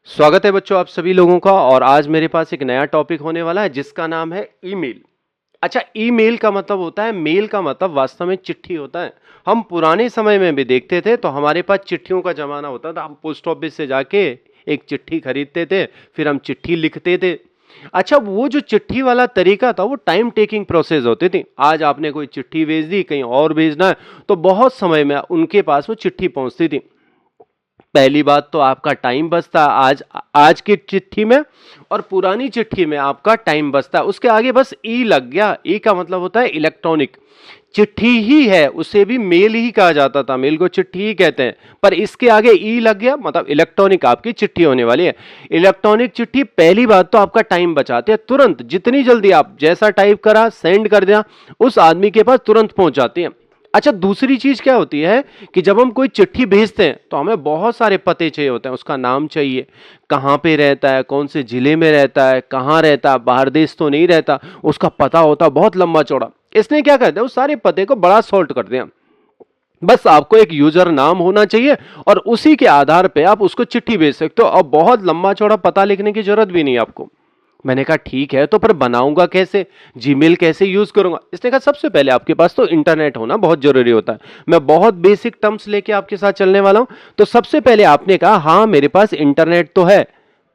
स्वागत है बच्चों आप सभी लोगों का। और आज मेरे पास एक नया टॉपिक होने वाला है जिसका नाम है ईमेल। अच्छा, ईमेल का मतलब होता है, मेल का मतलब वास्तव में चिट्ठी होता है। हम पुराने समय में भी देखते थे तो हमारे पास चिट्ठियों का जमाना होता था। हम पोस्ट ऑफिस से जाके एक चिट्ठी खरीदते थे, फिर हम चिट्ठी लिखते थे। अच्छा, वो जो चिट्ठी वाला तरीका था वो टाइम टेकिंग प्रोसेस होती थी। आज आपने कोई चिट्ठी भेज दी, कहीं और भेजना है तो बहुत समय में उनके पास वो चिट्ठी पहुंचती थी। पहली बात तो आपका टाइम बचता है आज की चिट्ठी में, और पुरानी चिट्ठी में आपका टाइम बचता है। उसके आगे बस ई लग गया। ई का मतलब होता है इलेक्ट्रॉनिक। चिट्ठी ही है, उसे भी मेल ही कहा जाता था, मेल को चिट्ठी ही कहते हैं, पर इसके आगे ई लग गया मतलब इलेक्ट्रॉनिक आपकी चिट्ठी होने वाली है। इलेक्ट्रॉनिक चिट्ठी पहली बात तो आपका टाइम बचाते हैं। तुरंत जितनी जल्दी आप जैसा टाइप करा सेंड कर दिया, उस आदमी के पास तुरंत पहुंच जाती है। अच्छा, दूसरी चीज क्या होती है कि जब हम कोई चिट्ठी भेजते हैं तो हमें बहुत सारे पते चाहिए होते हैं। उसका नाम चाहिए, कहाँ पे रहता है, कौन से जिले में रहता है, कहाँ रहता है, बाहर देश तो नहीं रहता, उसका पता होता है बहुत लंबा चौड़ा। इसने क्या करते हैं, उस सारे पते को बड़ा सॉर्ट कर दिया। बस आपको एक यूजर नाम होना चाहिए और उसी के आधार पे आप उसको चिट्ठी भेज सकते हो, और बहुत लंबा चौड़ा पता लिखने की जरूरत भी नहीं आपको। मैंने कहा ठीक है, तो पर बनाऊंगा कैसे, जीमेल कैसे यूज करूंगा? इसने कहा सबसे पहले आपके पास तो इंटरनेट होना बहुत जरूरी होता है। मैं बहुत बेसिक टर्म्स लेके आपके साथ चलने वाला हूं। तो सबसे पहले आपने कहा हाँ मेरे पास इंटरनेट तो है,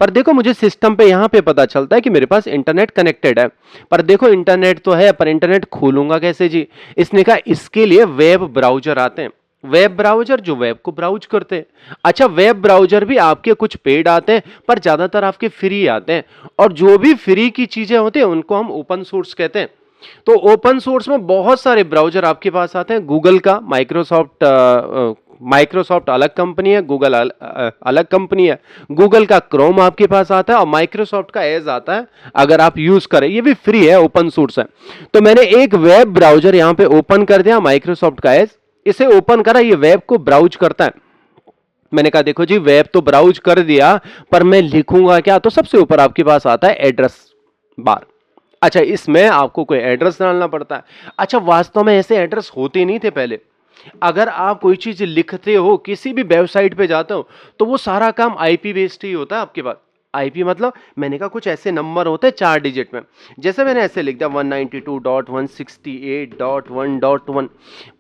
पर देखो मुझे सिस्टम पे यहां पे पता चलता है कि मेरे पास इंटरनेट कनेक्टेड है। पर देखो इंटरनेट तो है, पर इंटरनेट खोलूंगा कैसे जी? इसने कहा इसके लिए वेब ब्राउजर आते हैं। वेब ब्राउजर जो वेब को ब्राउज करते हैं। अच्छा, वेब ब्राउजर भी आपके कुछ पेड आते हैं, पर ज्यादातर आपके फ्री आते हैं। और जो भी फ्री की चीजें होती हैं उनको हम ओपन सोर्स कहते हैं। तो ओपन सोर्स में बहुत सारे ब्राउजर आपके पास आते हैं। गूगल का, माइक्रोसॉफ्ट अलग कंपनी है, गूगल अलग कंपनी है। गूगल का क्रोम आपके पास आता है और माइक्रोसॉफ्ट का एज आता है। अगर आप यूज करें, ये भी फ्री है, ओपन सोर्स है। तो मैंने एक वेब ब्राउजर यहां पे ओपन कर दिया, माइक्रोसॉफ्ट का एज। इसे ओपन करा, ये वेब को ब्राउज करता है। मैंने कहा देखो जी वेब तो ब्राउज कर दिया, पर मैं लिखूंगा क्या? तो सबसे ऊपर आपके पास आता है एड्रेस बार। अच्छा, इसमें आपको कोई एड्रेस डालना पड़ता है। अच्छा, वास्तव में ऐसे एड्रेस होते नहीं थे पहले। अगर आप कोई चीज लिखते हो, किसी भी वेबसाइट पे जाते हो, तो वो सारा काम आईपी बेस्ड ही होता है आपके पास। आईपी मतलब मैंने कहा कुछ ऐसे नंबर होते हैं 4 डिजिट में। जैसे मैंने ऐसे लिख दिया 192.168.1.1,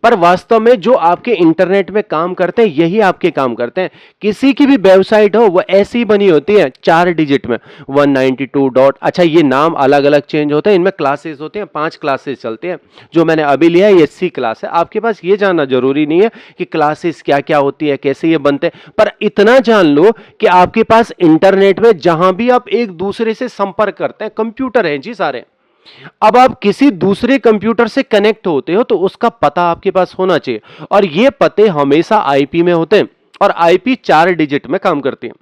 पर वास्तव में जो आपके इंटरनेट में काम करते हैं यही आपके काम करते हैं। किसी की भी वेबसाइट हो वो ऐसी बनी होती है 4 डिजिट में, 192 डॉट। अच्छा, ये नाम अलग अलग चेंज होते हैं, इनमें क्लासेस होते हैं, 5 क्लासेस चलते हैं। जो मैंने अभी लिया है ये सी क्लास है। आपके पास ये जानना जरूरी नहीं है कि क्लासेस क्या क्या होती है, कैसे ये बनते हैं, पर इतना जान लो कि आपके पास इंटरनेट में जहां भी आप एक दूसरे से संपर्क करते हैं, कंप्यूटर हैं जी सारे। अब आप किसी दूसरे कंप्यूटर से कनेक्ट होते हो तो उसका पता आपके पास होना चाहिए, और ये पते हमेशा आईपी में होते हैं, और आईपी 4 डिजिट में काम करती है।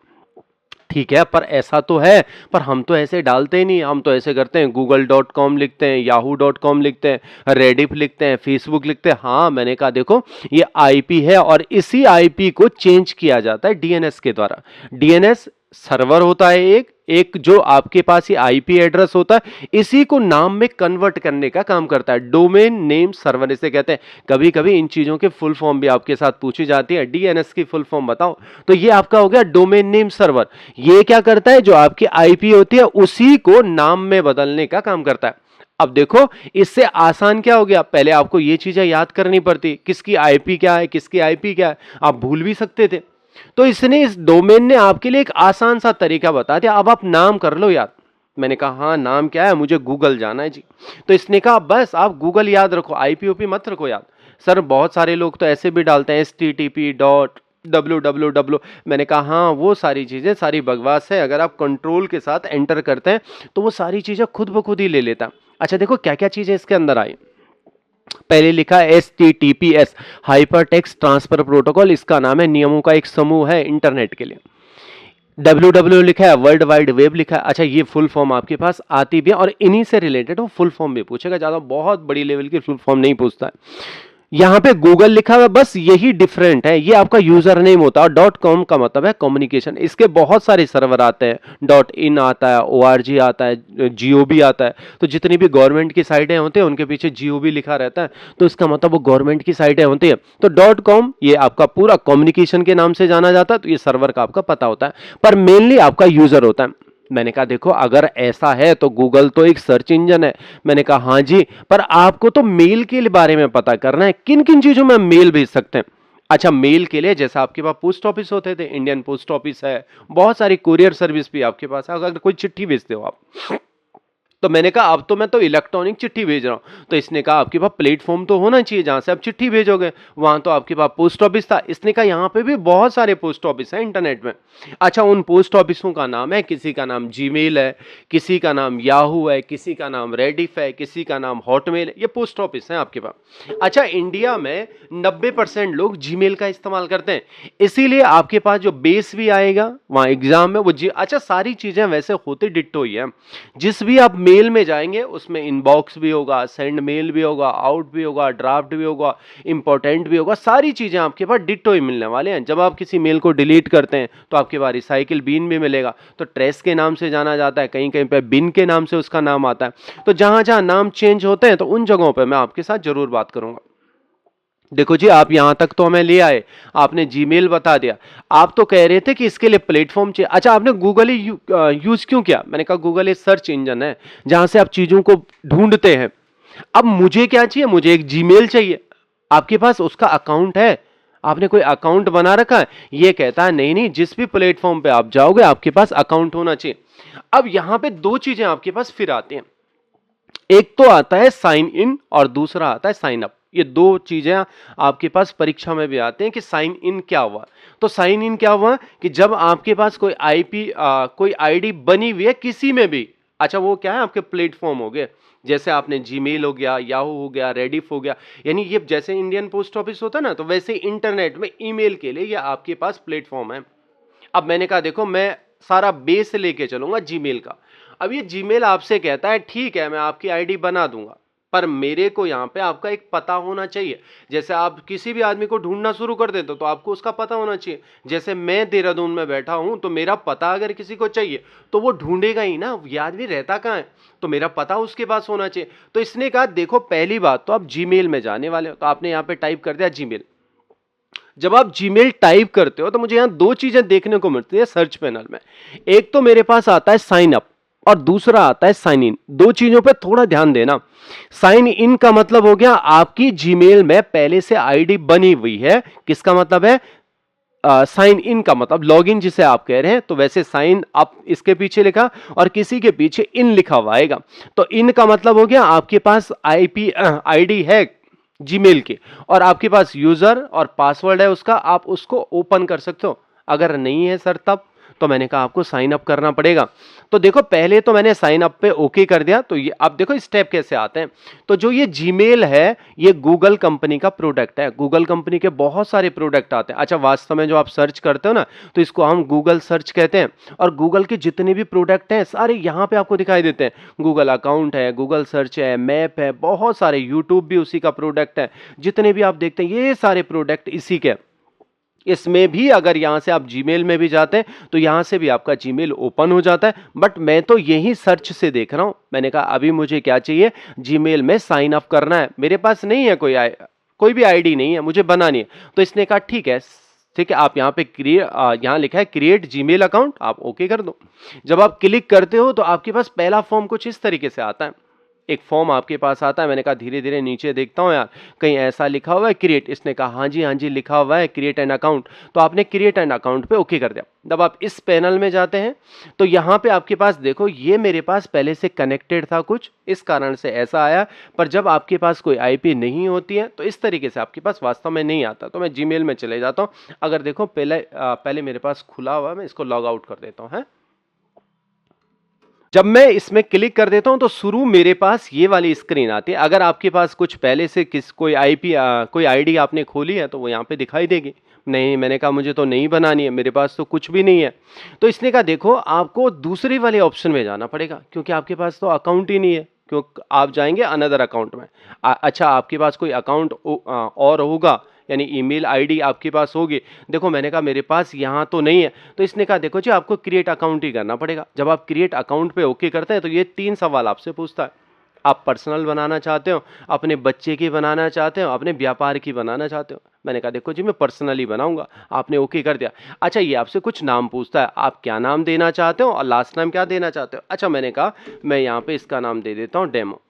ठीक है, पर ऐसा तो है, पर हम तो ऐसे डालते ही नहीं। हम तो ऐसे करते हैं, google.com लिखते हैं, yahoo.com लिखते हैं, रेडिफ लिखते हैं, फेसबुक लिखते हैं। हाँ, मैंने कहा देखो ये आईपी है, और इसी आईपी को चेंज किया जाता है डीएनएस के द्वारा। डीएनएस सर्वर होता है एक एक जो आपके पास ये आईपी एड्रेस होता है, इसी को नाम में कन्वर्ट करने का काम करता है। डोमेन नेम सर्वर इसे कहते हैं। कभी कभी इन चीजों के फुल फॉर्म भी आपके साथ पूछी जाती है, डीएनएस की फुल फॉर्म बताओ, तो ये आपका हो गया डोमेन नेम सर्वर। ये क्या करता है, जो आपकी आईपी होती है उसी को नाम में बदलने का काम करता है। अब देखो इससे आसान क्या हो गया, पहले आपको ये चीजें याद करनी पड़ती, किसकी आईपी क्या है, किसकी आईपी क्या है, आप भूल भी सकते थे। तो इसने, इस डोमेन ने आपके लिए एक आसान सा तरीका बता दिया। अब आप नाम कर लो याद। मैंने कहा हाँ नाम क्या है, मुझे गूगल जाना है जी। तो इसने कहा बस आप गूगल याद रखो, आईपी ओपी मत रखो याद। सर बहुत सारे लोग तो ऐसे भी डालते हैं http.www। मैंने कहा हाँ वो सारी चीजें सारी बकवास है, अगर आप कंट्रोल के साथ एंटर करते हैं तो वो सारी चीजें खुद ब खुद ही ले लेता। अच्छा देखो क्या क्या चीजें इसके अंदर आई। पहले लिखा HTTPS, hyper text transfer protocol, इसका नाम है, नियमों का एक समूह है इंटरनेट के लिए। www लिखा है, वर्ल्ड वाइड वेब लिखा है। अच्छा, ये फुल फॉर्म आपके पास आती भी है, और इन्हीं से रिलेटेड वो फुल फॉर्म भी पूछेगा, ज्यादा बहुत बड़ी लेवल की फुल फॉर्म नहीं पूछता है। यहाँ पे गूगल लिखा हुआ है, बस यही डिफरेंट है, ये आपका यूजर नेम होता है। और डॉट कॉम का मतलब है कम्युनिकेशन। इसके बहुत सारे सर्वर आते हैं, डॉट इन आता है, ORG आता है, GOV आता है। तो जितनी भी गवर्नमेंट की साइटें होती हैं उनके पीछे GOV लिखा रहता है, तो इसका मतलब वो गवर्नमेंट की साइटें होती है। तो डॉट कॉम ये आपका पूरा कम्युनिकेशन के नाम से जाना जाता है, तो ये सर्वर का आपका पता होता है, पर मेनली आपका यूजर होता है। मैंने कहा देखो अगर ऐसा है तो गूगल तो एक सर्च इंजन है। मैंने कहा हाँ जी, पर आपको तो मेल के बारे में पता करना है, किन किन चीजों में मेल भेज सकते हैं। अच्छा, मेल के लिए जैसा आपके पास पोस्ट ऑफिस होते थे, इंडियन पोस्ट ऑफिस है, बहुत सारी कुरियर सर्विस भी आपके पास है। अगर कोई चिट्ठी भेजते हो आप, तो मैंने कहा अब तो मैं तो इलेक्ट्रॉनिक चिट्ठी भेज रहा हूं, तो इसने कहा आपके पास प्लेटफॉर्म तो होना चाहिए जहां से आप चिट्ठी भेजोगे। वहां तो आपके पास पोस्ट ऑफिस था। इसने कहा यहां पे भी बहुत सारे पोस्ट ऑफिस हैं इंटरनेट में। अच्छा, उन पोस्ट ऑफिसों का नाम है, किसी का नाम जीमेल है, किसी का नाम याहू है, किसी का नाम रेडिफ है, किसी का नाम हॉटमेल है। ये पोस्ट ऑफिस है आपके पास। अच्छा, इंडिया में 90% लोग जीमेल का इस्तेमाल करते हैं, इसीलिए आपके पास जो बेस भी आएगा वहां एग्जाम में वो अच्छा, सारी चीजें वैसे होते डिट्टो ही है। जिस भी आप मेल में जाएंगे उसमें इनबॉक्स भी होगा, सेंड मेल भी होगा, आउट भी होगा, ड्राफ्ट भी होगा, इंपॉर्टेंट भी होगा, सारी चीजें आपके पास डिट्टो ही मिलने वाले हैं। जब आप किसी मेल को डिलीट करते हैं तो आपके पास रिसाइकिल बिन भी मिलेगा। तो ट्रेस के नाम से जाना जाता है, कहीं कहीं पे बिन के नाम से उसका नाम आता है। तो जहां जहां नाम चेंज होते हैं तो उन जगहों पर मैं आपके साथ जरूर बात करूंगा। देखो जी, आप यहां तक तो हमें ले आए, आपने जीमेल बता दिया। आप तो कह रहे थे कि इसके लिए प्लेटफॉर्म चाहिए। अच्छा, आपने गूगल ही यूज क्यों किया? मैंने कहा गूगल एक सर्च इंजन है जहां से आप चीजों को ढूंढते हैं। अब मुझे क्या चाहिए? मुझे एक जीमेल चाहिए। आपके पास उसका अकाउंट है? आपने कोई अकाउंट बना रखा है? ये कहता है नहीं नहीं, जिस भी प्लेटफॉर्म पे आप जाओगे आपके पास अकाउंट होना चाहिए। अब यहां पे दो चीजें आपके पास फिर आती हैं, एक तो आता है साइन इन और दूसरा आता है साइन अप। ये दो चीजें आपके पास परीक्षा में भी आते हैं कि साइन इन क्या हुआ। तो साइन इन क्या हुआ कि जब आपके पास कोई कोई आईडी बनी हुई है किसी में भी। अच्छा, वो क्या है? आपके प्लेटफॉर्म हो गए, जैसे आपने जीमेल हो गया, याहू हो गया, रेडिफ हो गया, यानी ये जैसे इंडियन पोस्ट ऑफिस होता है ना, तो वैसे इंटरनेट में ईमेल के लिए ये आपके पास प्लेटफॉर्म है। अब मैंने कहा देखो मैं सारा बेस लेके चलूंगा जीमेल का। अब ये जीमेल आपसे कहता है ठीक है मैं आपकी आईडी बना दूंगा, पर मेरे को यहाँ पे आपका एक पता होना चाहिए। जैसे आप किसी भी आदमी को ढूंढना शुरू कर देते हो तो आपको उसका पता होना चाहिए। जैसे मैं देहरादून में बैठा हूं तो मेरा पता अगर किसी को चाहिए तो वो ढूंढेगा ही ना, ये आदमी रहता कहाँ है, तो मेरा पता उसके पास होना चाहिए। तो इसने कहा देखो पहली बात तो आप जीमेल में जाने वाले हो, तो आपने यहाँ पे टाइप कर दिया जीमेल। जब आप जीमेल टाइप करते हो तो मुझे यहां दो चीजें देखने को मिलती है सर्च पैनल में। एक तो मेरे पास आता है साइन अप और दूसरा आता है साइन इन। दो चीजों पे थोड़ा ध्यान देना। साइन इन का मतलब हो गया आपकी जीमेल में पहले से आईडी बनी हुई है। किसका मतलब है? साइन इन का मतलब लॉगिन जिसे आप कह रहे हैं। तो वैसे साइन अप इसके पीछे लिखा और किसी के पीछे इन लिखा हुआ आएगा। तो इन का मतलब हो गया आपके पास आईडी है जीमेल के, और आपके पास यूजर और पासवर्ड है उसका, आप उसको ओपन कर सकते हो। अगर नहीं है सर तब तो मैंने कहा आपको साइन अप करना पड़ेगा। तो देखो पहले तो मैंने साइन अप पे ओके कर दिया। तो ये अब देखो स्टेप कैसे आते हैं। तो जो ये जीमेल है ये गूगल कंपनी का प्रोडक्ट है। गूगल कंपनी के बहुत सारे प्रोडक्ट आते हैं। अच्छा, वास्तव में जो आप सर्च करते हो ना तो इसको हम गूगल सर्च कहते हैं, और गूगल के जितने भी प्रोडक्ट हैं सारे यहाँ पे आपको दिखाई देते हैं। गूगल अकाउंट है, गूगल सर्च है, मैप है, बहुत सारे, यूट्यूब भी उसी का प्रोडक्ट है। जितने भी आप देखते हैं ये सारे प्रोडक्ट इसी के। इसमें भी अगर यहां से आप जीमेल में भी जाते हैं तो यहां से भी आपका जीमेल ओपन हो जाता है। बट मैं तो यही सर्च से देख रहा हूं। मैंने कहा अभी मुझे क्या चाहिए? जीमेल में साइन अप करना है। मेरे पास नहीं है कोई भी आईडी नहीं है, मुझे बनानी है। तो इसने कहा ठीक है ठीक है, आप यहाँ पे यहाँ लिखा है क्रिएट जीमेल अकाउंट, आप ओके कर दो। जब आप क्लिक करते हो तो आपके पास पहला फॉर्म कुछ इस तरीके से आता है। एक फॉर्म आपके पास आता है। मैंने कहा धीरे धीरे नीचे देखता हूं यार कहीं ऐसा लिखा हुआ है क्रिएट। इसने कहा हाँ जी लिखा हुआ है क्रिएट एन अकाउंट। तो आपने क्रिएट एन अकाउंट पे ओके कर दिया। जब आप इस पैनल में जाते हैं तो यहां पे आपके पास देखो ये मेरे पास पहले से कनेक्टेड था कुछ, इस कारण से ऐसा आया। पर जब आपके पास कोई आईपी नहीं होती है तो इस तरीके से आपके पास वास्तव में नहीं आता। तो मैं जीमेल में चले जाता हूं। अगर देखो पहले मेरे पास खुला हुआ, मैं इसको लॉग आउट कर देता हूं। जब मैं इसमें क्लिक कर देता हूं तो शुरू मेरे पास ये वाली स्क्रीन आती है। अगर आपके पास कुछ पहले से कोई कोई आईडी आपने खोली है तो वो यहाँ पे दिखाई देगी। नहीं, मैंने कहा मुझे तो नहीं बनानी है, मेरे पास तो कुछ भी नहीं है। तो इसने कहा देखो आपको दूसरी वाले ऑप्शन में जाना पड़ेगा क्योंकि आपके पास तो अकाउंट ही नहीं है। क्यों आप जाएंगे अनदर अकाउंट में। अच्छा आपके पास कोई अकाउंट और होगा, यानी ईमेल आईडी आपके पास होगी। देखो मैंने कहा मेरे पास यहाँ तो नहीं है, तो इसने कहा देखो जी आपको क्रिएट अकाउंट ही करना पड़ेगा। जब आप क्रिएट अकाउंट पे ओके करते हैं तो ये 3 सवाल आपसे पूछता है। आप पर्सनल बनाना चाहते हो, अपने बच्चे की बनाना चाहते हो, अपने व्यापार की बनाना चाहते हो। मैंने कहा देखो जी मैं पर्सनली बनाऊंगा, आपने ओके कर दिया। अच्छा ये आपसे कुछ नाम पूछता है, आप क्या नाम देना चाहते हो और लास्ट नाम क्या देना चाहते हो। अच्छा मैंने कहा मैं यहाँ पे इसका नाम दे देता हूँ डेमो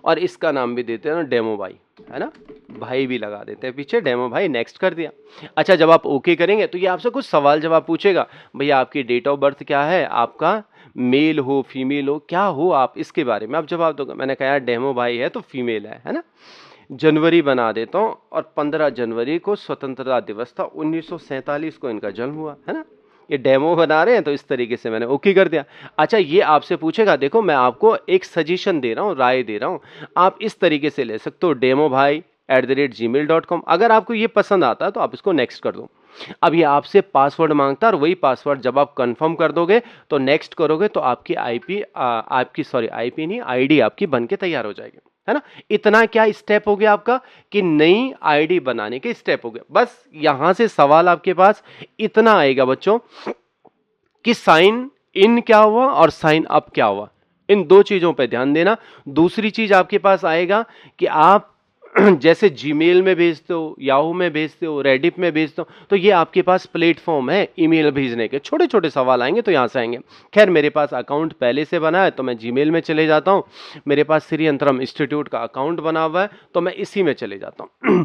और इसका नाम भी देते हैं ना डेमो भाई, है ना, भाई भी लगा देते हैं पीछे, डेमो भाई। नेक्स्ट कर दिया। अच्छा जब आप ओके करेंगे तो ये आपसे कुछ सवाल जवाब पूछेगा, भैया आपकी डेट ऑफ बर्थ क्या है, आपका मेल हो फीमेल हो, क्या हो आप, इसके बारे में आप जवाब दोगे। मैंने कहा यार डेमो भाई है तो फीमेल है ना। जनवरी बना देता हूँ और 15 जनवरी को स्वतंत्रता दिवस था, 1947 को इनका जन्म हुआ, है ना। ये डेमो बना रहे हैं तो इस तरीके से मैंने ओके कर दिया। अच्छा ये आपसे पूछेगा, देखो मैं आपको एक सजेशन दे रहा हूँ, राय दे रहा हूँ, आप इस तरीके से ले सकते हो demoBhai@gmail.com। अगर आपको ये पसंद आता है तो आप इसको नेक्स्ट कर दो। अब ये आपसे पासवर्ड मांगता है और वही पासवर्ड जब आप कंफर्म कर दोगे तो नेक्स्ट करोगे तो आपकी आईपी नहीं आईडी आपकी बन के तैयार हो जाएगी, है ना। इतना क्या स्टेप हो गया आपका कि नई आईडी बनाने के स्टेप हो गया। बस यहां से सवाल आपके पास इतना आएगा बच्चों कि साइन इन क्या हुआ और साइन अप क्या हुआ, इन दो चीजों पे ध्यान देना। दूसरी चीज आपके पास आएगा कि आप जैसे जीमेल में भेजते हो, याहू में भेजते हो, रेडिट में भेजते हो, तो ये आपके पास प्लेटफॉर्म है ईमेल भेजने के। छोटे छोटे सवाल आएंगे तो यहां से आएंगे। खैर मेरे पास अकाउंट पहले से बना है तो मैं जीमेल में चले जाता हूं। मेरे पास श्री अंतरम इंस्टीट्यूट का अकाउंट बना हुआ है तो मैं इसी में चले जाता हूं।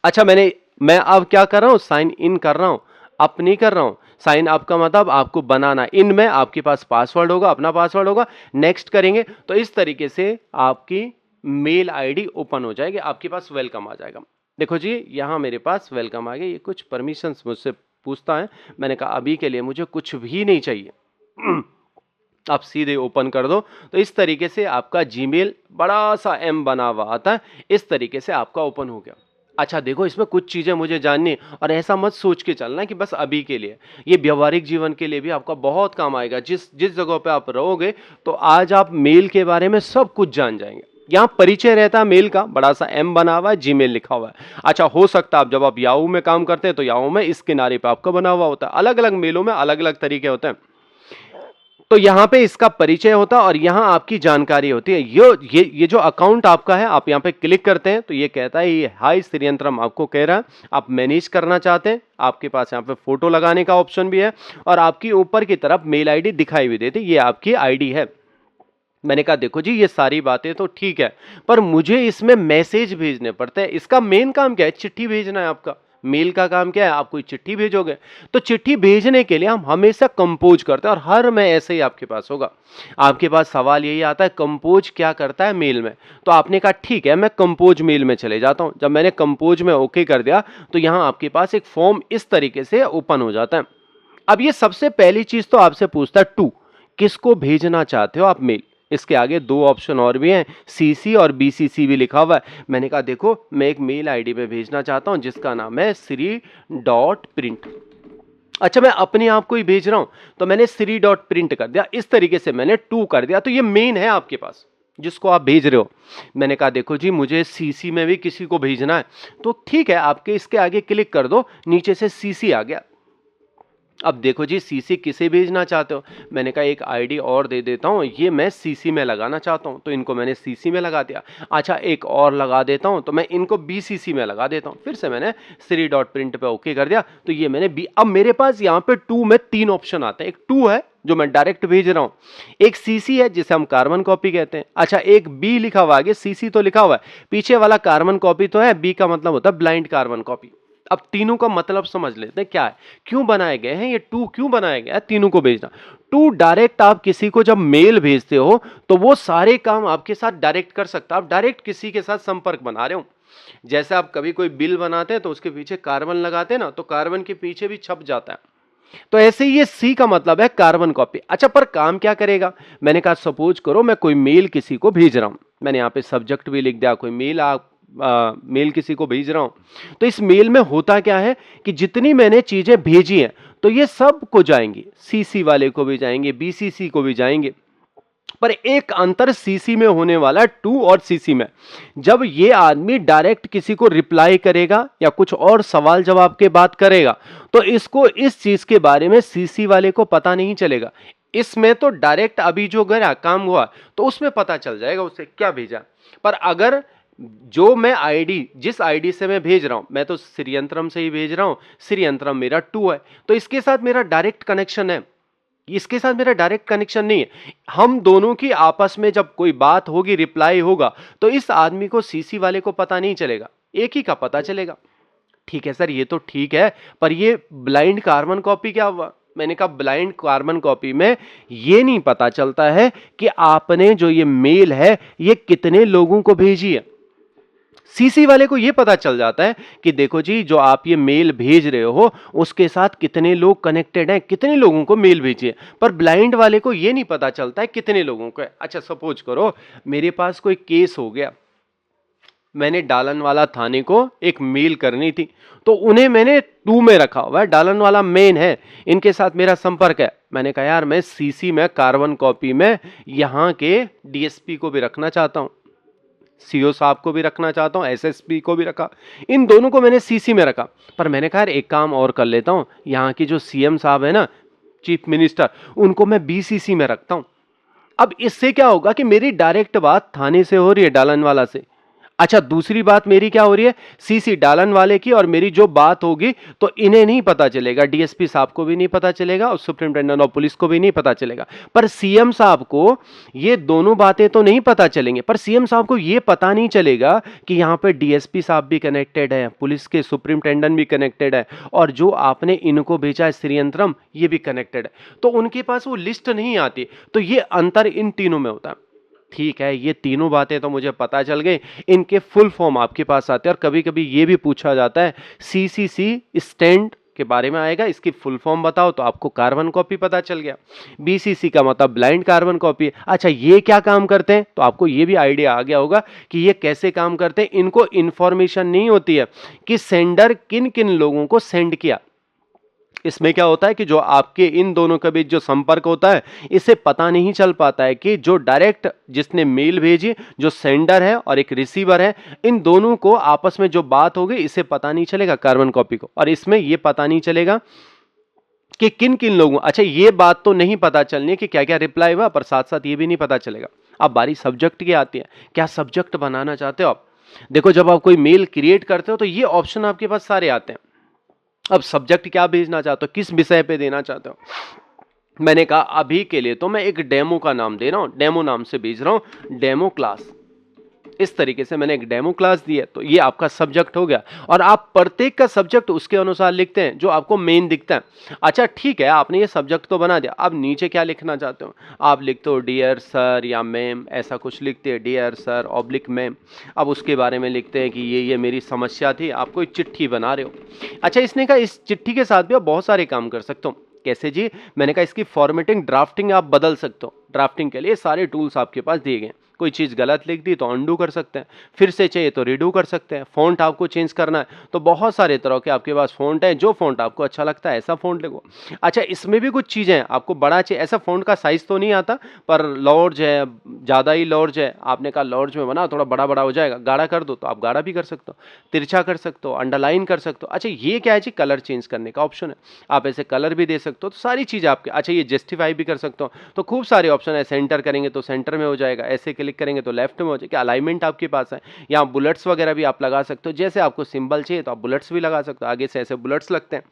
अच्छा मैं अब क्या कर रहा हूं, साइन इन कर रहा हूं, अप नहीं कर रहा हूं। साइन अप का मतलब आपको बनाना, इन में आपके पास पासवर्ड होगा, अपना पासवर्ड होगा। नेक्स्ट करेंगे तो इस तरीके से आपकी मेल आईडी ओपन हो जाएगी, आपके पास वेलकम आ जाएगा। देखो जी यहां मेरे पास वेलकम आ गया। ये कुछ परमिशंस मुझसे पूछता है, मैंने कहा अभी के लिए मुझे कुछ भी नहीं चाहिए, आप सीधे ओपन कर दो। तो इस तरीके से आपका जीमेल बड़ा सा एम बना हुआ आता है, इस तरीके से आपका ओपन हो गया। अच्छा देखो इसमें कुछ चीजें मुझे जाननी, और ऐसा मत सोच के चलना कि बस अभी के लिए, ये व्यवहारिक जीवन के लिए भी आपका बहुत काम आएगा। जिस जिस जगह पे आप रहोगे तो आज आप मेल के बारे में सब कुछ जान जाएंगे। यहाँ परिचय रहता है मेल का, बड़ा सा एम बना हुआ है, जीमेल लिखा हुआ है। अच्छा हो सकता है जब आप याहू में काम करते हैं तो याहू में इस किनारे पे आपका बना हुआ होता है, अलग अलग मेलों में अलग अलग तरीके होते हैं। तो यहाँ पे इसका परिचय होता है और यहाँ आपकी जानकारी होती है। ये जो अकाउंट आपका है, आप यहाँ पे क्लिक करते हैं तो ये कहता है ये हाई श्री अंतरम आपको कह रहा है, आप मैनेज करना चाहते हैं। आपके पास यहाँ पे फोटो लगाने का ऑप्शन भी है और आपकी ऊपर की तरफ मेल आईडी दिखाई भी देती है, ये आपकी आईडी है। मैंने कहा देखो जी ये सारी बातें तो ठीक है, पर मुझे इसमें मैसेज भेजने पड़ते हैं। इसका मेन काम क्या है, चिट्ठी भेजना है। आपका मेल का काम क्या है, आप कोई चिट्ठी भेजोगे तो चिट्ठी भेजने के लिए हम हमेशा कंपोज करते हैं, और हर में ऐसे ही आपके पास होगा। आपके पास सवाल यही आता है कंपोज क्या करता है मेल में, तो आपने कहा ठीक है मैं कंपोज मेल में चले जाता हूं। जब मैंने कंपोज में ओके कर दिया तो यहां आपके पास एक फॉर्म इस तरीके से ओपन हो जाता है। अब ये सबसे पहली चीज तो आपसे पूछता है टू, किसको भेजना चाहते हो आप मेल। इसके आगे दो ऑप्शन और भी हैं, सीसी और बीसीसी भी लिखा हुआ है। मैंने कहा देखो मैं एक मेल आईडी पे भेजना चाहता हूं जिसका नाम है श्री.प्रिंट। अच्छा मैं अपने आप को ही भेज रहा हूं तो मैंने श्री.प्रिंट कर दिया, इस तरीके से मैंने टू कर दिया। तो ये मेन है आपके पास जिसको आप भेज रहे हो। मैंने कहा देखो जी मुझे सीसी में भी किसी को भेजना है, तो ठीक है आपके इसके आगे क्लिक कर दो, नीचे से सीसी आ गया। अब देखो जी सीसी किसे भेजना चाहते हो, मैंने कहा एक आईडी और दे देता हूं, ये मैं सीसी में लगाना चाहता हूं तो इनको मैंने सीसी में लगा दिया। अच्छा एक और लगा देता हूं तो मैं इनको बीसीसी में लगा देता हूं, फिर से मैंने श्री.प्रिंट पे ओके कर दिया। तो ये मैंने बी, अब मेरे पास यहाँ पे टू में 3 ऑप्शन आते हैं। एक टू है जो मैं डायरेक्ट भेज रहा हूं, एक सीसी है जिसे हम कार्बन कॉपी कहते हैं। अच्छा एक बी लिखा हुआ है, सीसी तो लिखा हुआ है, पीछे वाला कार्बन कॉपी तो है, बी का मतलब होता है ब्लाइंड कार्बन कॉपी। अब तीनों का मतलब समझ लेते हैं क्या है, क्यों बनाए गए हैं ये टू, क्यों बनाया गया है तीनों को भेजना। टू डायरेक्ट आप किसी को जब मेल भेजते हो तो वो सारे काम आपके साथ डायरेक्ट कर सकता है, आप डायरेक्ट किसी के साथ संपर्क बना रहे हो। जैसे आप कभी कोई बिल बनाते हैं तो उसके पीछे कार्बन लगाते हैं ना, तो कार्बन के पीछे भी छप जाता है। तो ऐसे ही ये सी का मतलब है कार्बन कॉपी। अच्छा पर काम क्या करेगा, मैंने कहा सपोज करो मैं कोई मेल किसी को भेज रहा हूं, मैंने यहाँ पे सब्जेक्ट भी लिख दिया, कोई मेल मेल किसी को भेज रहा हूं। तो इस मेल में होता क्या है कि जितनी मैंने चीजें भेजी हैं तो ये सब को जाएंगी, सीसी वाले को भी जाएंगे, बीसीसी को भी जाएंगे। पर एक अंतर सीसी में होने वाला, टू और सीसी में, जब ये आदमी डायरेक्ट किसी को रिप्लाई करेगा या कुछ और सवाल जवाब के बात करेगा तो इसको इस चीज के बारे में सीसी वाले को पता नहीं चलेगा। इसमें तो डायरेक्ट अभी जो गया काम हुआ तो उसमें पता चल जाएगा उसे क्या भेजा। पर अगर जो मैं आईडी, जिस आईडी से मैं भेज रहा हूं, मैं तो श्रीयंत्रम से ही भेज रहा हूं, श्रीयंत्रम मेरा टू है, तो इसके साथ मेरा डायरेक्ट कनेक्शन है, इसके साथ मेरा डायरेक्ट कनेक्शन नहीं है। हम दोनों की आपस में जब कोई बात होगी, रिप्लाई होगा, तो इस आदमी को सीसी वाले को पता नहीं चलेगा, एक ही का पता चलेगा। ठीक है सर, ये तो ठीक है, पर ये ब्लाइंड कार्बन कॉपी क्या हुआ? मैंने कहा ब्लाइंड कार्बन कॉपी में ये नहीं पता चलता है कि आपने जो ये मेल है ये कितने लोगों को भेजी है। सीसी वाले को यह पता चल जाता है कि देखो जी, जो आप ये मेल भेज रहे हो उसके साथ कितने लोग कनेक्टेड हैं, कितने लोगों को मेल भेजिए। पर ब्लाइंड वाले को यह नहीं पता चलता है कितने लोगों को है। अच्छा सपोज करो मेरे पास कोई केस हो गया, मैंने डालनवाला थाने को एक मेल करनी थी, तो उन्हें मैंने टू में रखा हुआ है, डालनवाला मेन है, इनके साथ मेरा संपर्क है। मैंने कहा यार मैं सीसी में कार्बन कॉपी में यहां के डीएसपी को भी रखना चाहता हूं, सीओ साहब को भी रखना चाहता हूं, एसएसपी को भी रखा, इन दोनों को मैंने सीसी में रखा। पर मैंने कहा यार एक काम और कर लेता हूं, यहां की जो सीएम साहब है ना, चीफ मिनिस्टर, उनको मैं बीसीसी में रखता हूं। अब इससे क्या होगा कि मेरी डायरेक्ट बात थाने से हो रही है, डालनवाला से। अच्छा दूसरी बात मेरी क्या हो रही है, सीसी डालन वाले की, और मेरी जो बात होगी तो इन्हें नहीं पता चलेगा, डीएसपी साहब को भी नहीं पता चलेगा और सुप्रिंटेंडेंट ऑफ पुलिस को भी नहीं पता चलेगा। पर सीएम साहब को ये दोनों बातें तो नहीं पता चलेंगे, पर सीएम साहब को ये पता नहीं चलेगा कि यहां पे डीएसपी साहब भी कनेक्टेड है, पुलिस के सुप्रिंटेंडेंट भी कनेक्टेड है, और जो आपने इनको भेजा है श्रीयंत्रम ये भी कनेक्टेड है, तो उनके पास वो लिस्ट नहीं आती। तो ये अंतर इन तीनों में होता है। ठीक है, ये तीनों बातें तो मुझे पता चल गई, इनके फुल फॉर्म आपके पास आते हैं। और कभी कभी ये भी पूछा जाता है सीसीसी स्टैंड के बारे में आएगा, इसकी फुल फॉर्म बताओ, तो आपको कार्बन कॉपी पता चल गया। बीसीसी का मतलब ब्लाइंड कार्बन कॉपी। अच्छा ये क्या काम करते हैं, तो आपको ये भी आइडिया आ गया होगा कि ये कैसे काम करते हैं। इनको इंफॉर्मेशन नहीं होती है कि सेंडर किन किन लोगों को सेंड किया। इसमें क्या होता है कि जो आपके इन दोनों के बीच जो संपर्क होता है, इसे पता नहीं चल पाता है कि जो डायरेक्ट जिसने मेल भेजी, जो सेंडर है और एक रिसीवर है, इन दोनों को आपस में जो बात होगी इसे पता नहीं चलेगा कार्बन कॉपी को। और इसमें यह पता नहीं चलेगा कि किन किन लोगों, अच्छा ये बात तो नहीं पता चलनी है कि क्या क्या रिप्लाई हुआ, पर साथ साथ ये भी नहीं पता चलेगा। अब बारी सब्जेक्ट की आती है, क्या सब्जेक्ट बनाना चाहते हो आप। देखो जब आप कोई मेल क्रिएट करते हो तो ये ऑप्शन आपके पास सारे आते हैं। अब सब्जेक्ट क्या भेजना चाहते हो, किस विषय पे देना चाहते हो। मैंने कहा अभी के लिए तो मैं एक डेमो का नाम दे रहा हूं, डेमो नाम से भेज रहा हूं, डेमो क्लास। इस तरीके से मैंने एक डेमो क्लास दी है, तो ये आपका सब्जेक्ट हो गया। और आप प्रत्येक का सब्जेक्ट उसके अनुसार लिखते हैं जो आपको मेन दिखता है। अच्छा ठीक है, आपने ये सब्जेक्ट तो बना दिया, अब नीचे क्या लिखना चाहते हो। आप लिखते हो डियर सर या मैम, ऐसा कुछ लिखते हैं, डियर सर ऑब्लिक मैम। अब उसके बारे में लिखते हैं कि ये मेरी समस्या थी, आप कोई चिट्ठी बना रहे हो। अच्छा इसने कहा इस चिट्ठी के साथ भी आप बहुत सारे काम कर सकते हो। कैसे जी, मैंने कहा इसकी फॉर्मेटिंग, ड्राफ्टिंग आप बदल सकते हो। ड्राफ्टिंग के लिए सारे टूल्स आपके पास दिए गए। कोई चीज़ गलत लिख दी तो अंडू कर सकते हैं, फिर से चाहिए तो रीडू कर सकते हैं। फ़ॉन्ट आपको चेंज करना है तो बहुत सारे तरह के आपके पास फ़ॉन्ट है, जो फ़ॉन्ट आपको अच्छा लगता है ऐसा फ़ॉन्ट लिखो। अच्छा इसमें भी कुछ चीज़ें हैं, आपको बड़ा चाहिए, ऐसा फ़ॉन्ट का साइज़ तो नहीं आता, पर लॉर्ज है, ज़्यादा ही लॉर्ज है, आपने कहा लॉर्ज में बना थोड़ा बड़ा बड़ा हो जाएगा, गाढ़ा कर दो तो आप गाढ़ा भी कर सकते हो, तिरछा कर सकते हो, अंडरलाइन कर सकते हो। अच्छा ये क्या है जी, कलर चेंज करने का ऑप्शन है, आप ऐसे कलर भी दे सकते हो, तो सारी चीज़ आपके। अच्छा ये जस्टिफाई भी कर सकते हो, तो खूब सारे ऑप्शन है। सेंटर करेंगे तो सेंटर में हो जाएगा, ऐसे क्लिक करेंगे तो लेफ्ट में हो जाएगा। अलाइनमेंट आपके पास है, यहाँ बुलेट्स वगैरह भी आप लगा सकते हो, जैसे आपको सिंबल चाहिए तो आप बुलेट्स भी लगा सकते हो, आगे से ऐसे बुलेट्स लगते हैं।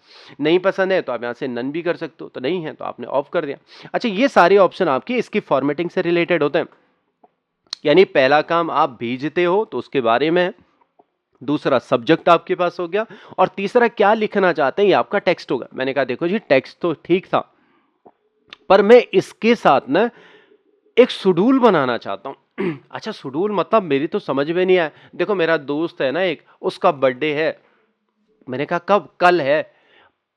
नहीं पसंद है तो आप यहाँ से नन भी कर सकते हो, तो नहीं है तो आपने ऑफ कर दिया। अच्छा ये सारे ऑप्शन आपकी इसकी फॉर्मेटिंग से रिलेटेड होते हैं। यानी पहला काम आप भेजते हो तो उसके बारे में, दूसरा सब्जेक्ट आपके पास हो गया, और तीसरा क्या लिखना चाहते हैं ये आपका टेक्स्ट होगा। मैंने कहा देखो जी टेक्स्ट तो ठीक था, पर मैं इसके साथ ना एक शेड्यूल बनाना चाहता हूं। अच्छा शेड्यूल मतलब मेरी तो समझ में नहीं आया। देखो मेरा दोस्त है ना एक, उसका बर्थडे है, मैंने कहा कब, कल है,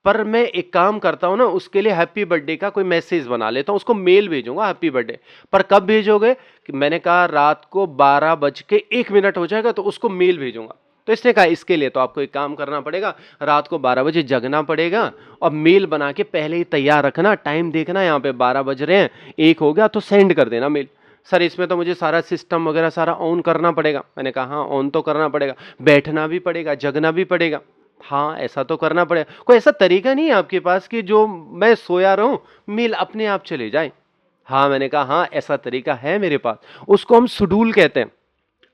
पर मैं एक काम करता हूं ना, उसके लिए हैप्पी बर्थडे का कोई मैसेज बना लेता हूं, उसको मेल भेजूंगा हैप्पी बर्थडे। पर कब भेजोगे, कि मैंने कहा रात को 12:01 हो जाएगा तो उसको मेल भेजूंगा। तो इसने कहा इसके लिए तो आपको एक काम करना पड़ेगा, रात को 12 बजे जगना पड़ेगा और मेल बना के पहले ही तैयार रखना, टाइम देखना यहाँ पे 12 बज रहे हैं, 1 हो गया तो सेंड कर देना मेल। सर इसमें तो मुझे सारा सिस्टम वगैरह सारा ऑन करना पड़ेगा। मैंने कहा हाँ ऑन तो करना पड़ेगा, बैठना भी पड़ेगा, जगना भी पड़ेगा। हाँ ऐसा तो करना पड़ेगा। कोई ऐसा तरीका नहीं है आपके पास कि जो मैं सोया रहूं मेल अपने आप चले जाए? हाँ मैंने कहा हाँ ऐसा तरीका है मेरे पास, उसको हम शेड्यूल कहते हैं।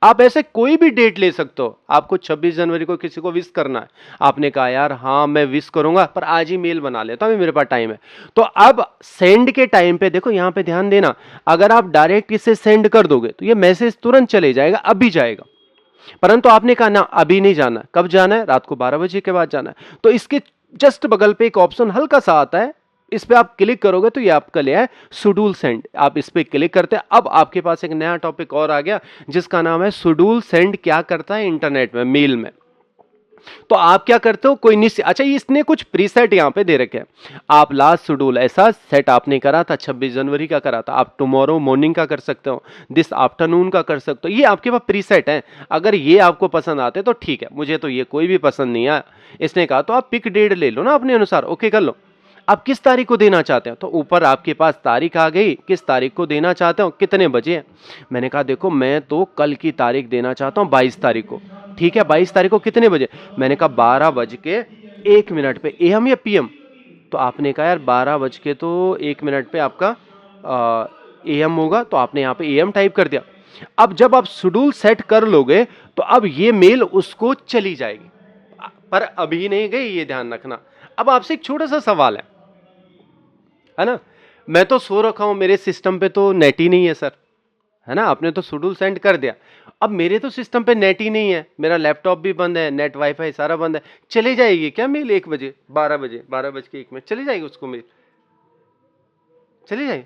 आप ऐसे कोई भी डेट ले सकते हो। आपको 26 जनवरी को किसी को विश करना है, आपने कहा यार हाँ मैं विश करूंगा पर आज ही मेल बना लेता हूं, मेरे पास टाइम है। तो अब सेंड के टाइम पे देखो, यहां पे ध्यान देना, अगर आप डायरेक्ट इसे सेंड कर दोगे तो ये मैसेज तुरंत चले जाएगा, अभी जाएगा। परंतु आपने कहा ना अभी नहीं जाना, कब जाना है? रात को 12 बजे के बाद जाना है। तो इसके जस्ट बगल पे एक ऑप्शन हल्का सा आता है, इस पे आप क्लिक करोगे तो ये आपका लिया है शेड्यूल सेंड। आप इस पे क्लिक करते हैं, अब आपके पास एक नया टॉपिक और आ गया जिसका नाम है शेड्यूल सेंड क्या करता है इंटरनेट में, मेल में। तो आप क्या करते हो, कोई निश्चित, अच्छा इसने कुछ प्रीसेट यहां पे दे रखे हैं। आप लास्ट शेड्यूल ऐसा सेट आपने करा था 26 जनवरी का करा था, आप टुमारो मॉर्निंग का कर सकते हो, दिस आफ्टरनून का कर सकते हो। ये आपके पास प्रीसेट है, अगर ये आपको पसंद आते तो ठीक है, मुझे तो ये कोई भी पसंद नहीं आया। इसने कहा तो आप पिक डेट ले लो ना अपने अनुसार, ओके कर लो। आप किस तारीख को देना चाहते हो, तो ऊपर आपके पास तारीख आ गई, किस तारीख को देना चाहते हो, कितने बजे है। मैंने कहा देखो मैं तो कल की तारीख देना चाहता हूँ, 22 तारीख को। ठीक है 22 तारीख को कितने बजे? मैंने कहा 12:01 पे, एएम या पीएम? तो आपने कहा यार 12:01 पे आपका एएम होगा, तो आपने यहाँ पे एएम टाइप कर दिया। अब जब आप शेड्यूल सेट कर लोगे तो अब ये मेल उसको चली जाएगी, पर अभी नहीं गई, ये ध्यान रखना। अब आपसे एक छोटा सा सवाल है ना, मैं तो सो रखा हूं, मेरे सिस्टम पे तो नेट ही नहीं है सर, है ना, आपने तो शेड्यूल सेंड कर दिया, अब मेरे तो सिस्टम पे नेट ही नहीं है, मेरा लैपटॉप भी बंद है, नेट वाईफाई सारा बंद है, चले जाएगी क्या मेल 1 बजे, 12:01 में चली जाएगी उसको मेल, चली जाएगी?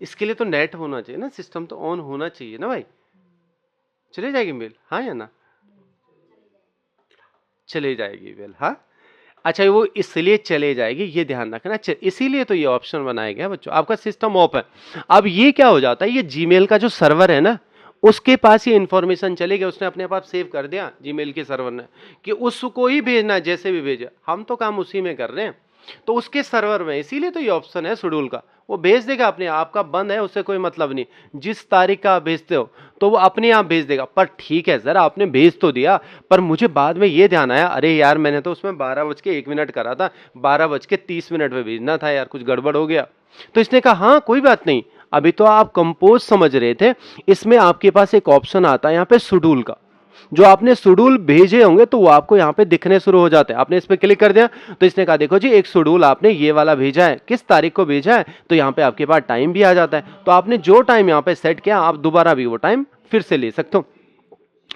इसके लिए तो नेट होना चाहिए ना, सिस्टम तो ऑन होना चाहिए ना भाई, चली जाएगी मेल, हाँ या ना? चले जाएगी मेल, हाँ। अच्छा वो इसलिए चले जाएगी, ये ध्यान रखना, इसीलिए तो ये ऑप्शन बनाया गया बच्चों, आपका सिस्टम ऑफ है। अब ये क्या हो जाता है, ये जीमेल का जो सर्वर है ना, उसके पास ये इंफॉर्मेशन चली गई, उसने अपने पास सेव कर दिया जीमेल के सर्वर ने कि उसको ही भेजना है, जैसे भी भेजे, हम तो काम उसी में कर रहे हैं, तो उसके सर्वर में, इसीलिए तो ये ऑप्शन है शेड्यूल का, वो भेज देगा अपने, आपका बंद है उससे कोई मतलब नहीं, जिस तारीख का आप भेजते हो तो वो अपने आप भेज देगा। पर ठीक है सर आपने भेज तो दिया, पर मुझे बाद में ये ध्यान आया, अरे यार मैंने तो उसमें 12:01 करा था, 12:30 पे भेजना था यार, कुछ गड़बड़ हो गया। तो इसने कहा हाँ कोई बात नहीं, अभी तो आप कंपोज समझ रहे थे, इसमें आपके पास एक ऑप्शन आता है यहाँ पे शेड्यूल का, जो आपने शेड्यूल भेजे होंगे तो वो आपको यहाँ पे दिखने शुरू हो जाते हैं। आपने इस पे क्लिक कर दिया तो इसने कहा देखो जी एक शेड्यूल आपने ये वाला भेजा है, किस तारीख को भेजा है, तो यहाँ पे आपके पास टाइम भी आ जाता है, तो आपने जो टाइम यहाँ पे सेट किया आप दोबारा भी वो टाइम फिर से ले सकते हो।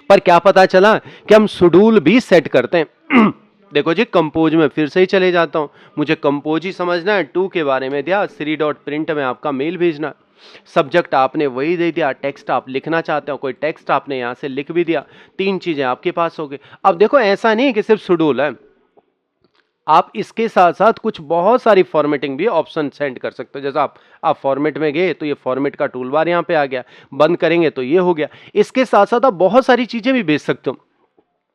पर क्या पता चला कि हम शेड्यूल भी सेट करते हैं देखो जी कंपोज में फिर से ही चले जाता हूं, मुझे कंपोज ही समझना है, टू के बारे में दिया, 3.print में आपका मेल भेजना, सब्जेक्ट आपने वही दे दिया, टेक्स्ट आप लिखना चाहते हो कोई टेक्स्ट आपने यहां से लिख भी दिया, 3 चीजें आपके पास हो गई। अब देखो ऐसा नहीं कि सिर्फ शेड्यूल है, आप इसके साथ साथ कुछ बहुत सारी फॉर्मेटिंग भी ऑप्शन सेंड कर सकते हो, जैसा आप फॉर्मेट में गए तो ये फॉर्मेट का टूल बार यहाँ पे आ गया, बंद करेंगे तो ये हो गया। इसके साथ साथ आप बहुत सारी चीजें भी भेज सकते हो,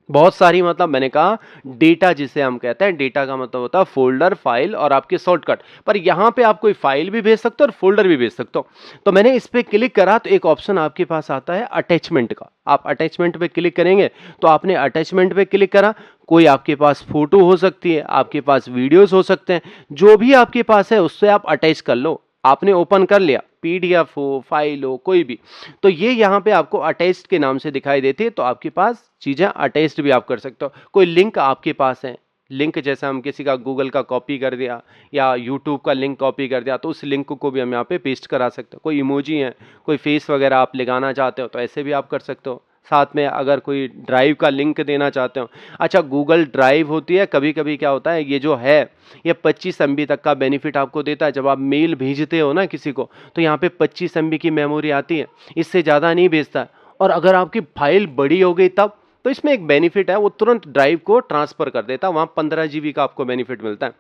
बहुत सारी, मतलब मैंने कहा डेटा जिसे हम कहते हैं, डेटा का मतलब होता है फोल्डर, फाइल और आपके शॉर्टकट, पर यहाँ पे आप कोई फाइल भी भेज सकते हो और फोल्डर भी भेज सकते हो। तो मैंने इस पे क्लिक करा तो एक ऑप्शन आपके पास आता है अटैचमेंट का, आप अटैचमेंट पे क्लिक करेंगे तो आपने अटैचमेंट पे क्लिक करा, कोई आपके पास फोटो हो सकती है, आपके पास वीडियोस हो सकते हैं, जो भी आपके पास है उससे आप अटैच कर लो। आपने ओपन कर लिया, पीडीएफ हो, फाइल हो, कोई भी, तो ये यहाँ पे आपको अटैच्ड के नाम से दिखाई देती है, तो आपके पास चीजें अटैच्ड भी आप कर सकते हो। कोई लिंक आपके पास है, लिंक जैसे हम किसी का गूगल का कॉपी कर दिया या यूट्यूब का लिंक कॉपी कर दिया, तो उस लिंक को भी हम यहाँ पे पेस्ट करा सकते हो। कोई इमोजी है, कोई फेस वगैरह आप लगाना चाहते हो तो ऐसे भी आप कर सकते हो। साथ में अगर कोई ड्राइव का लिंक देना चाहते हो, अच्छा गूगल ड्राइव होती है, कभी कभी क्या होता है ये जो है ये 25 MB तक का बेनिफिट आपको देता है, जब आप मेल भेजते हो ना किसी को तो यहाँ पे 25 MB की मेमोरी आती है, इससे ज़्यादा नहीं भेजता है। और अगर आपकी फाइल बड़ी हो गई तब तो इसमें एक बेनिफिट है, वो तुरंत ड्राइव को ट्रांसफर कर देता है, वहां 15 जीबी का आपको बेनिफिट मिलता है।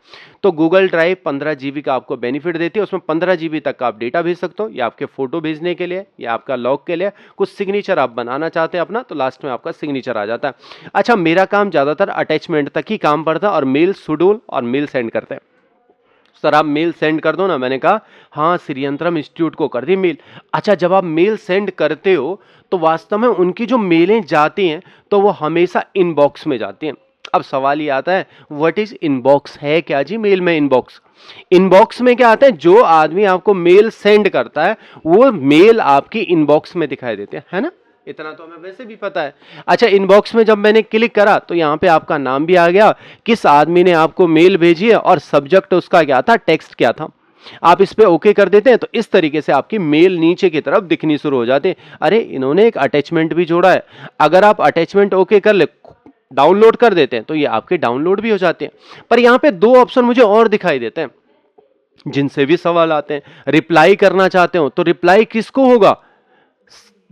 तो गूगल ड्राइव 15 जीबी का आपको बेनिफिट देती है, उसमें 15 जीबी तक का आप डेटा भेज सकते हो, या आपके फोटो भेजने के लिए या आपका लॉग के लिए, कुछ सिग्नेचर आप बनाना चाहते हैं अपना, तो लास्ट में आपका सिग्नेचर आ जाता है। अच्छा, मेरा काम ज्यादातर अटैचमेंट तक ही काम पड़ता है और मेल शेड्यूल और मेल सेंड करते हैं। सर आप मेल सेंड कर दो ना, मैंने कहा हाँ श्रीयंत्रम इंस्टीट्यूट को कर दी मेल। अच्छा, जब आप मेल सेंड करते हो तो वास्तव में उनकी जो मेलें जाती हैं तो वो हमेशा इनबॉक्स में जाती हैं। अब सवाल ये आता है व्हाट इज इनबॉक्स, है क्या जी मेल में इनबॉक्स? इनबॉक्स में क्या आता है, जो आदमी आपको मेल सेंड करता है वो मेल आपकी इनबॉक्स में दिखाई देते हैं, है ना, इतना तो हमें वैसे भी पता है। अच्छा, इनबॉक्स में जब मैंने क्लिक करा तो यहाँ पे आपका नाम भी आ गया, किस आदमी ने आपको मेल भेजी है, और सब्जेक्ट उसका क्या था, टेक्स्ट क्या था। आप इस पे ओके कर देते हैं तो इस तरीके से आपकी मेल नीचे की तरफ दिखनी शुरू हो जाती है। अरे इन्होंने एक अटैचमेंट भी जोड़ा है, अगर आप अटैचमेंट ओके कर ले, डाउनलोड कर देते हैं तो ये आपके डाउनलोड भी हो जाते हैं। पर यहाँ पे दो ऑप्शन मुझे और दिखाई देते हैं जिनसे भी सवाल आते हैं। रिप्लाई करना चाहते हो तो रिप्लाई किसको होगा,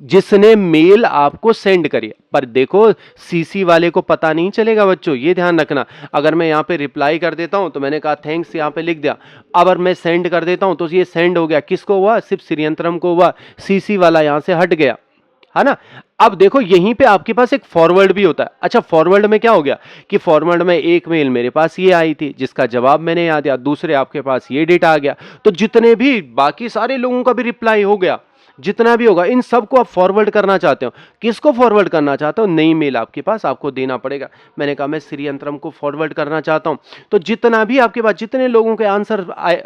जिसने मेल आपको सेंड करी। पर देखो सीसी वाले को पता नहीं चलेगा बच्चों, ये ध्यान रखना। अगर मैं यहाँ पे रिप्लाई कर देता हूं तो मैंने कहा थैंक्स, यहाँ पे लिख दिया, अगर मैं सेंड कर देता हूं तो ये सेंड हो गया, किसको हुआ, सिर्फ श्रीयंत्रम को हुआ, सीसी वाला यहां से हट गया, है ना। अब देखो यहीं पे आपके पास एक फॉरवर्ड भी होता है। अच्छा, फॉरवर्ड में क्या हो गया कि फॉरवर्ड में एक मेल मेरे पास ये आई थी जिसका जवाब मैंने याद दिया, दूसरे आपके पास ये डेटा आ गया, तो जितने भी बाकी सारे लोगों का भी रिप्लाई हो गया, जितना भी होगा इन सबको आप फॉरवर्ड करना चाहते हो। किसको फॉरवर्ड करना चाहते हो, नई मेल आपके पास आपको देना पड़ेगा। मैंने कहा मैं श्रीयंत्रम को फॉरवर्ड करना चाहता हूं, तो जितना भी आपके पास जितने लोगों के आंसर आए,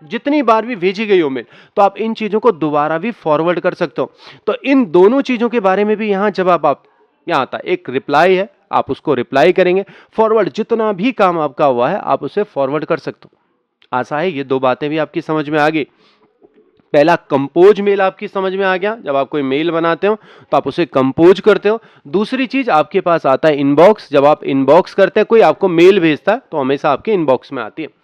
जितनी बार भी भेजी गई हो मेल, तो आप इन चीजों को दोबारा भी फॉरवर्ड कर सकते हो। तो इन दोनों चीजों के बारे में भी यहां जवाब आप यहां आता है, एक रिप्लाई है, आप उसको रिप्लाई करेंगे, फॉरवर्ड जितना भी काम आपका हुआ है आप उसे फॉरवर्ड कर सकते हो। आशा है ये दो बातें भी आपकी समझ में आ गई। पहला कंपोज मेल आपकी समझ में आ गया, जब आप कोई मेल बनाते हो तो आप उसे कंपोज करते हो। दूसरी चीज आपके पास आता है इनबॉक्स, जब आप इनबॉक्स करते हैं, कोई आपको मेल भेजता है तो हमेशा आपके इनबॉक्स में आती है।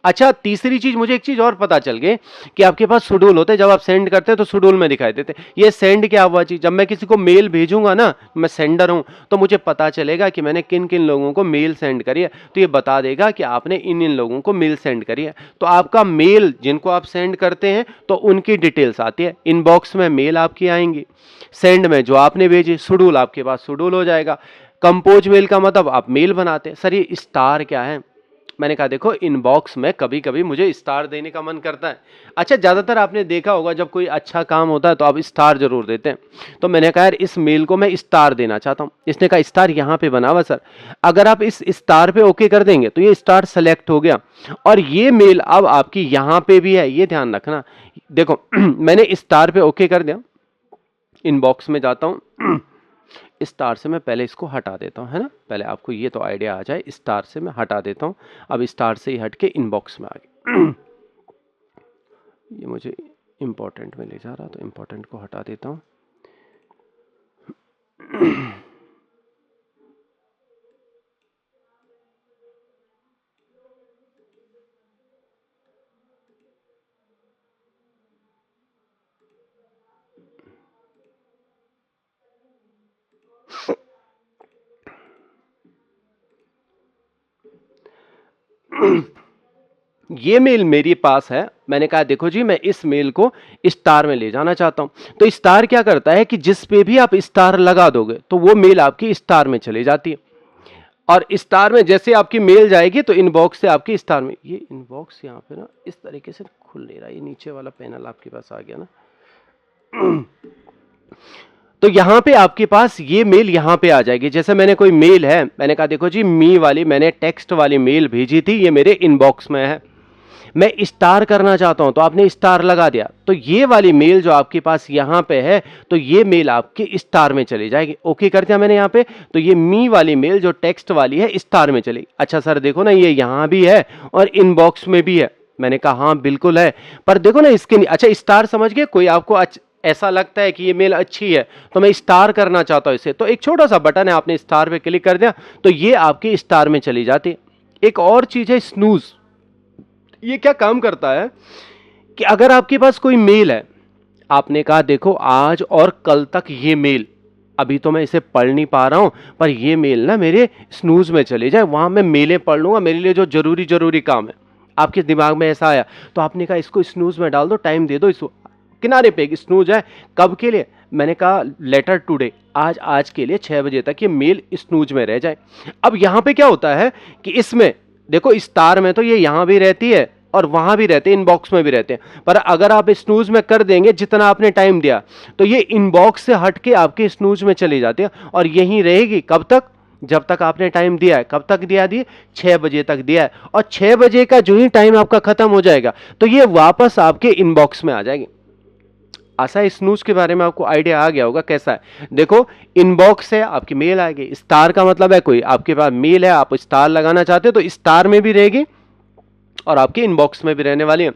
अच्छा, तीसरी चीज, मुझे एक चीज और पता चल गई कि आपके पास शेड्यूल होते हैं, जब आप सेंड करते हैं तो शेड्यूल में दिखाई देते हैं। ये सेंड क्या हुआ चीज, जब मैं किसी को मेल भेजूंगा ना, मैं सेंडर हूं, तो मुझे पता चलेगा कि मैंने किन किन लोगों को मेल सेंड करी है, तो ये बता देगा कि आपने इन इन लोगों को मेल सेंड करी है। तो आपका मेल जिनको आप सेंड करते हैं तो उनकी डिटेल्स आती है इनबॉक्स में, मेल आपकी आएंगी, सेंड में जो आपने भेजी, शेड्यूल आपके पास शेड्यूल हो जाएगा। कंपोज मेल का मतलब आप मेल बनाते हैं। सर ये स्टार क्या है, मैंने कहा देखो इनबॉक्स में कभी कभी मुझे स्टार देने का मन करता है। अच्छा, ज्यादातर आपने देखा होगा जब कोई अच्छा काम होता है तो आप स्टार जरूर देते हैं। तो मैंने कहा यार इस मेल को मैं स्टार देना चाहता हूं। इसने कहा स्टार यहाँ पे बना हुआ सर, अगर आप इस स्टार पे ओके कर देंगे तो ये स्टार सेलेक्ट हो गया, और ये मेल अब आपकी यहां पे भी है, ये ध्यान रखना। देखो मैंने स्टार पे ओके कर दिया, इनबॉक्स में जाता हूं, स्टार से मैं पहले इसको हटा देता हूं, है ना, पहले आपको ये तो आइडिया आ जाए। स्टार से मैं हटा देता हूं, अब स्टार से ही हट के इनबॉक्स में आ गया। ये मुझे इंपॉर्टेंट में ले जा रहा, तो इंपॉर्टेंट को हटा देता हूं। ये मेल मेरे पास है, मैंने कहा देखो जी मैं इस मेल को स्टार में ले जाना चाहता हूं। तो स्टार क्या करता है कि जिस पे भी आप स्टार लगा दोगे तो वो मेल आपकी स्टार में चली जाती है, और स्टार में जैसे आपकी मेल जाएगी तो इनबॉक्स से आपकी स्टार में, ये इनबॉक्स यहाँ पे ना इस तरीके से खुल नहीं रहा, ये नीचे वाला पैनल आपके पास आ गया ना, तो यहां पे आपके पास ये मेल यहां पे आ जाएगी। जैसे मैंने कोई मेल है, मैंने कहा देखो जी मी वाली मैंने टेक्स्ट वाली मेल भेजी थी, ये मेरे इनबॉक्स में है, मैं स्टार करना चाहता हूं, तो आपने स्टार लगा दिया, तो ये वाली मेल जो आपके पास यहां पे है तो ये मेल आपके स्टार में चली जाएगी। ओके कर दिया मैंने यहां पे, तो ये मी वाली मेल जो टेक्स्ट वाली है स्टार में चलेगी। अच्छा सर देखो ना ये यहां भी है और इनबॉक्स में भी है, मैंने कहा हाँ बिल्कुल है, पर देखो ना इसके, अच्छा स्टार समझ गए, कोई आपको ऐसा लगता है कि ये मेल अच्छी है तो मैं स्टार करना चाहता हूं इसे, तो एक छोटा सा बटन है, आपने स्टार पे क्लिक कर दिया तो ये आपके स्टार में चली जाती है। एक और चीज है स्नूज, ये क्या काम करता है कि अगर आपके पास कोई मेल है, आपने कहा देखो आज और कल तक ये मेल अभी तो मैं इसे पढ़ नहीं पा रहा हूँ, पर ये मेल ना मेरे स्नूज में चली जाए, वहां मैं मेलें पढ़ लूंगा, मेरे लिए जो जरूरी जरूरी काम है। आपके दिमाग में ऐसा आया तो आपने कहा इसको स्नूज में डाल दो, टाइम दे दो, इसको किनारे पे एक स्नूज है, कब के लिए? मैंने कहा लेटर टुडे, आज के लिए 6 बजे तक ये मेल स्नूज में रह जाए। अब यहां पे क्या होता है कि इसमें देखो, इस तार में तो ये यहां भी रहती है और वहां भी रहते हैं, इनबॉक्स में भी रहते हैं, पर अगर आप स्नूज में कर देंगे जितना आपने टाइम दिया, तो ये इनबॉक्स से हट के आपके स्नूज में चली जाती है और यहीं रहेगी कब तक? जब तक आपने टाइम दिया है। कब तक दिया? 6 बजे तक दिया है, और 6 बजे का जो ही टाइम आपका खत्म हो जाएगा तो ये वापस आपके इनबॉक्स में आ जाएगी। आशा स्नूज के बारे में आपको आइडिया आ गया होगा कैसा है। देखो, इनबॉक्स है, आपकी मेल आएगी, स्टार का मतलब है कोई आपके पास मेल है, आप स्टार लगाना चाहते हो तो स्टार में भी रहेगी और आपके इनबॉक्स में भी रहने वाली है।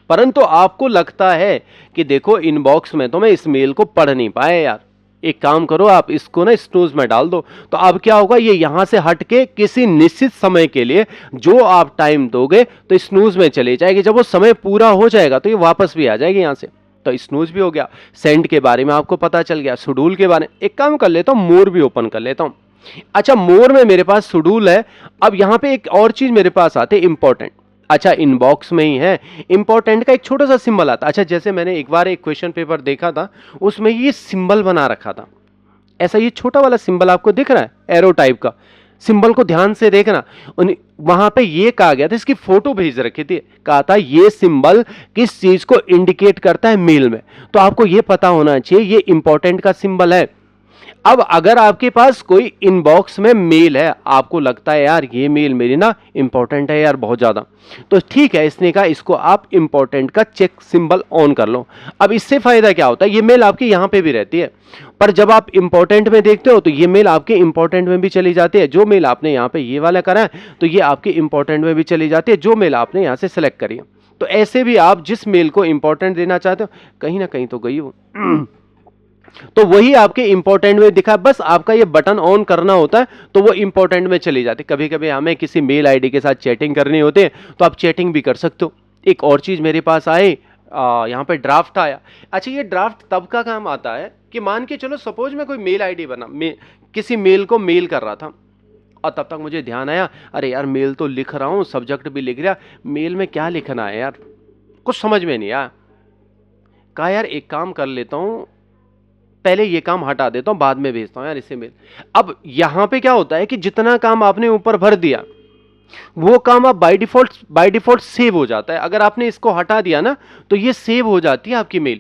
परंतु आपको लगता है कि देखो इनबॉक्स में तो मैं इस मेल को पढ़ नहीं पाया यार, एक काम करो आप इसको ना स्नूज में डाल दो, तो अब क्या होगा, ये यहां से हट के किसी निश्चित समय के लिए जो आप टाइम दोगे तो स्नूज में चली जाएगी। जब वो समय पूरा हो जाएगा तो ये वापस भी आ जाएगी यहां से। तो स्नूज भी हो गया, सेंड के बारे में आपको पता चल गया, शेड्यूल के बारे में। एक काम कर लेता हूं, मोर भी ओपन कर लेता हूं। अच्छा, मोर में मेरे पास शेड्यूल है। अब यहां पे एक और चीज मेरे पास आते, इंपॉर्टेंट। अच्छा, इनबॉक्स में ही है, इंपॉर्टेंट का एक छोटा सा सिंबल आता। अच्छा, जैसे मैंने एक बार एक क्वेश्चन पेपर देखा था, उसमें ये सिंबल बना रखा था, ऐसा ये छोटा वाला सिंबल आपको दिख रहा है, एरो टाइप का सिंबल को ध्यान से देखना। वहां पे ये कहा गया था, इसकी फोटो भेज रखी थी, कहा था ये सिंबल किस चीज को इंडिकेट करता है मेल में, तो आपको ये पता होना चाहिए ये इंपॉर्टेंट का सिंबल है। अब अगर आपके पास कोई इनबॉक्स में मेल है, आपको लगता है यार ये मेल मेरी ना इंपॉर्टेंट है यार बहुत ज्यादा, तो ठीक है, इसने कहा इसको आप इंपॉर्टेंट का चेक सिंबल ऑन कर लो। अब इससे फायदा क्या होता है, ये मेल आपके यहां पे भी रहती है, पर जब आप इंपॉर्टेंट में देखते हो तो ये मेल आपके इंपॉर्टेंट में भी चली जाती है। जो मेल आपने यहां पे ये वाला करा है तो ये आपके इंपॉर्टेंट में भी चली जाती है, जो मेल आपने यहां से सेलेक्ट करी है। तो ऐसे भी आप जिस मेल को इंपॉर्टेंट देना चाहते हो, कहीं ना कहीं तो गई हो तो वही आपके इंपॉर्टेंट में दिखा, बस आपका ये बटन ऑन करना होता है तो वो इंपॉर्टेंट में चली जाती है। कभी कभी हमें किसी मेल आईडी के साथ चैटिंग करनी होती है तो आप चैटिंग भी कर सकते हो। एक और चीज मेरे पास आए, यहाँ पे ड्राफ्ट आया। अच्छा, ये ड्राफ्ट तब का काम आता है कि मान के चलो सपोज मैं कोई मेल आईडी बना, किसी मेल को मेल कर रहा था और तब तक मुझे ध्यान आया, अरे यार मेल तो लिख रहा हूं, सब्जेक्ट भी लिख रहा, मेल में क्या लिखना है यार, कुछ समझ में नहीं आया। कहा यार एक काम कर लेता हूं, पहले ये काम हटा देता हूं, बाद में भेजता हूं यार इसे मेल। अब यहां पे क्या होता है कि जितना काम आपने ऊपर भर दिया वो काम आप बाय डिफॉल्ट सेव हो जाता है। अगर आपने इसको हटा दिया ना तो ये सेव हो जाती है आपकी मेल,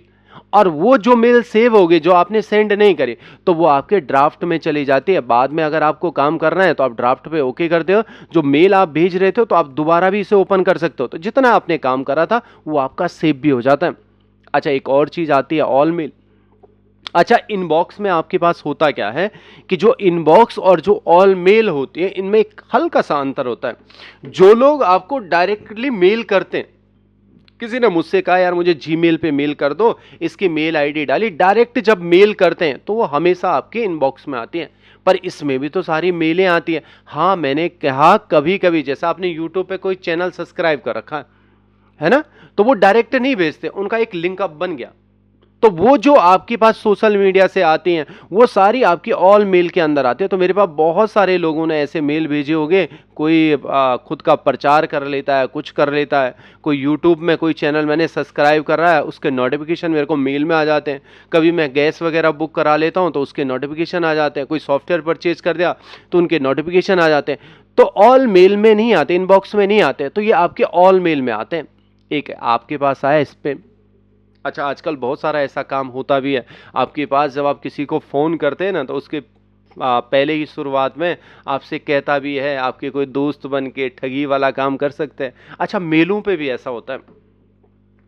और वो जो मेल सेव होगी जो आपने सेंड नहीं करी तो वो आपके ड्राफ्ट में चली जाती है। बाद में अगर आपको काम करना है तो आप ड्राफ्ट पे ओके करते हो, जो मेल आप भेज रहे थे तो आप दोबारा भी इसे ओपन कर सकते हो, तो जितना आपने काम करा था वो आपका सेव भी हो जाता है। अच्छा, एक और चीज आती है, ऑल मेल। अच्छा, इनबॉक्स में आपके पास होता क्या है कि जो इनबॉक्स और जो ऑल मेल होती है इनमें एक हल्का सा अंतर होता है। जो लोग आपको डायरेक्टली मेल करते हैं, किसी ने मुझसे कहा यार मुझे जीमेल पे मेल कर दो, इसकी मेल आईडी डाली, डायरेक्ट जब मेल करते हैं तो वो हमेशा आपके इनबॉक्स में आती है, पर इसमें भी तो सारी मेलें आती हैं। हाँ, मैंने कहा कभी कभी जैसा आपने यूट्यूब पे कोई चैनल सब्सक्राइब कर रखा है ना, तो वो डायरेक्ट नहीं भेजते, उनका एक लिंक अप बन गया, तो वो जो आपके पास सोशल मीडिया से आती हैं वो सारी आपकी ऑल मेल के अंदर आती है। तो मेरे पास बहुत सारे लोगों ने ऐसे मेल भेजे होंगे, कोई खुद का प्रचार कर लेता है, कुछ कर लेता है, कोई यूट्यूब में कोई चैनल मैंने सब्सक्राइब कर रहा है, उसके नोटिफिकेशन मेरे को मेल में आ जाते हैं। कभी मैं गैस वगैरह बुक करा लेता हूं तो उसके नोटिफिकेशन आ जाते हैं, कोई सॉफ्टवेयर परचेज कर दिया तो उनके नोटिफिकेशन आ जाते हैं। तो ऑल मेल में नहीं आते, इनबॉक्स में नहीं आते, तो ये आपके ऑल मेल में आते हैं। एक आपके पास आया इस पे। अच्छा, आजकल बहुत सारा ऐसा काम होता भी है आपके पास, जब आप किसी को फ़ोन करते हैं ना तो उसके पहले ही शुरुआत में आपसे कहता भी है आपके कोई दोस्त बन के ठगी वाला काम कर सकते हैं। अच्छा, मेलों पे भी ऐसा होता है,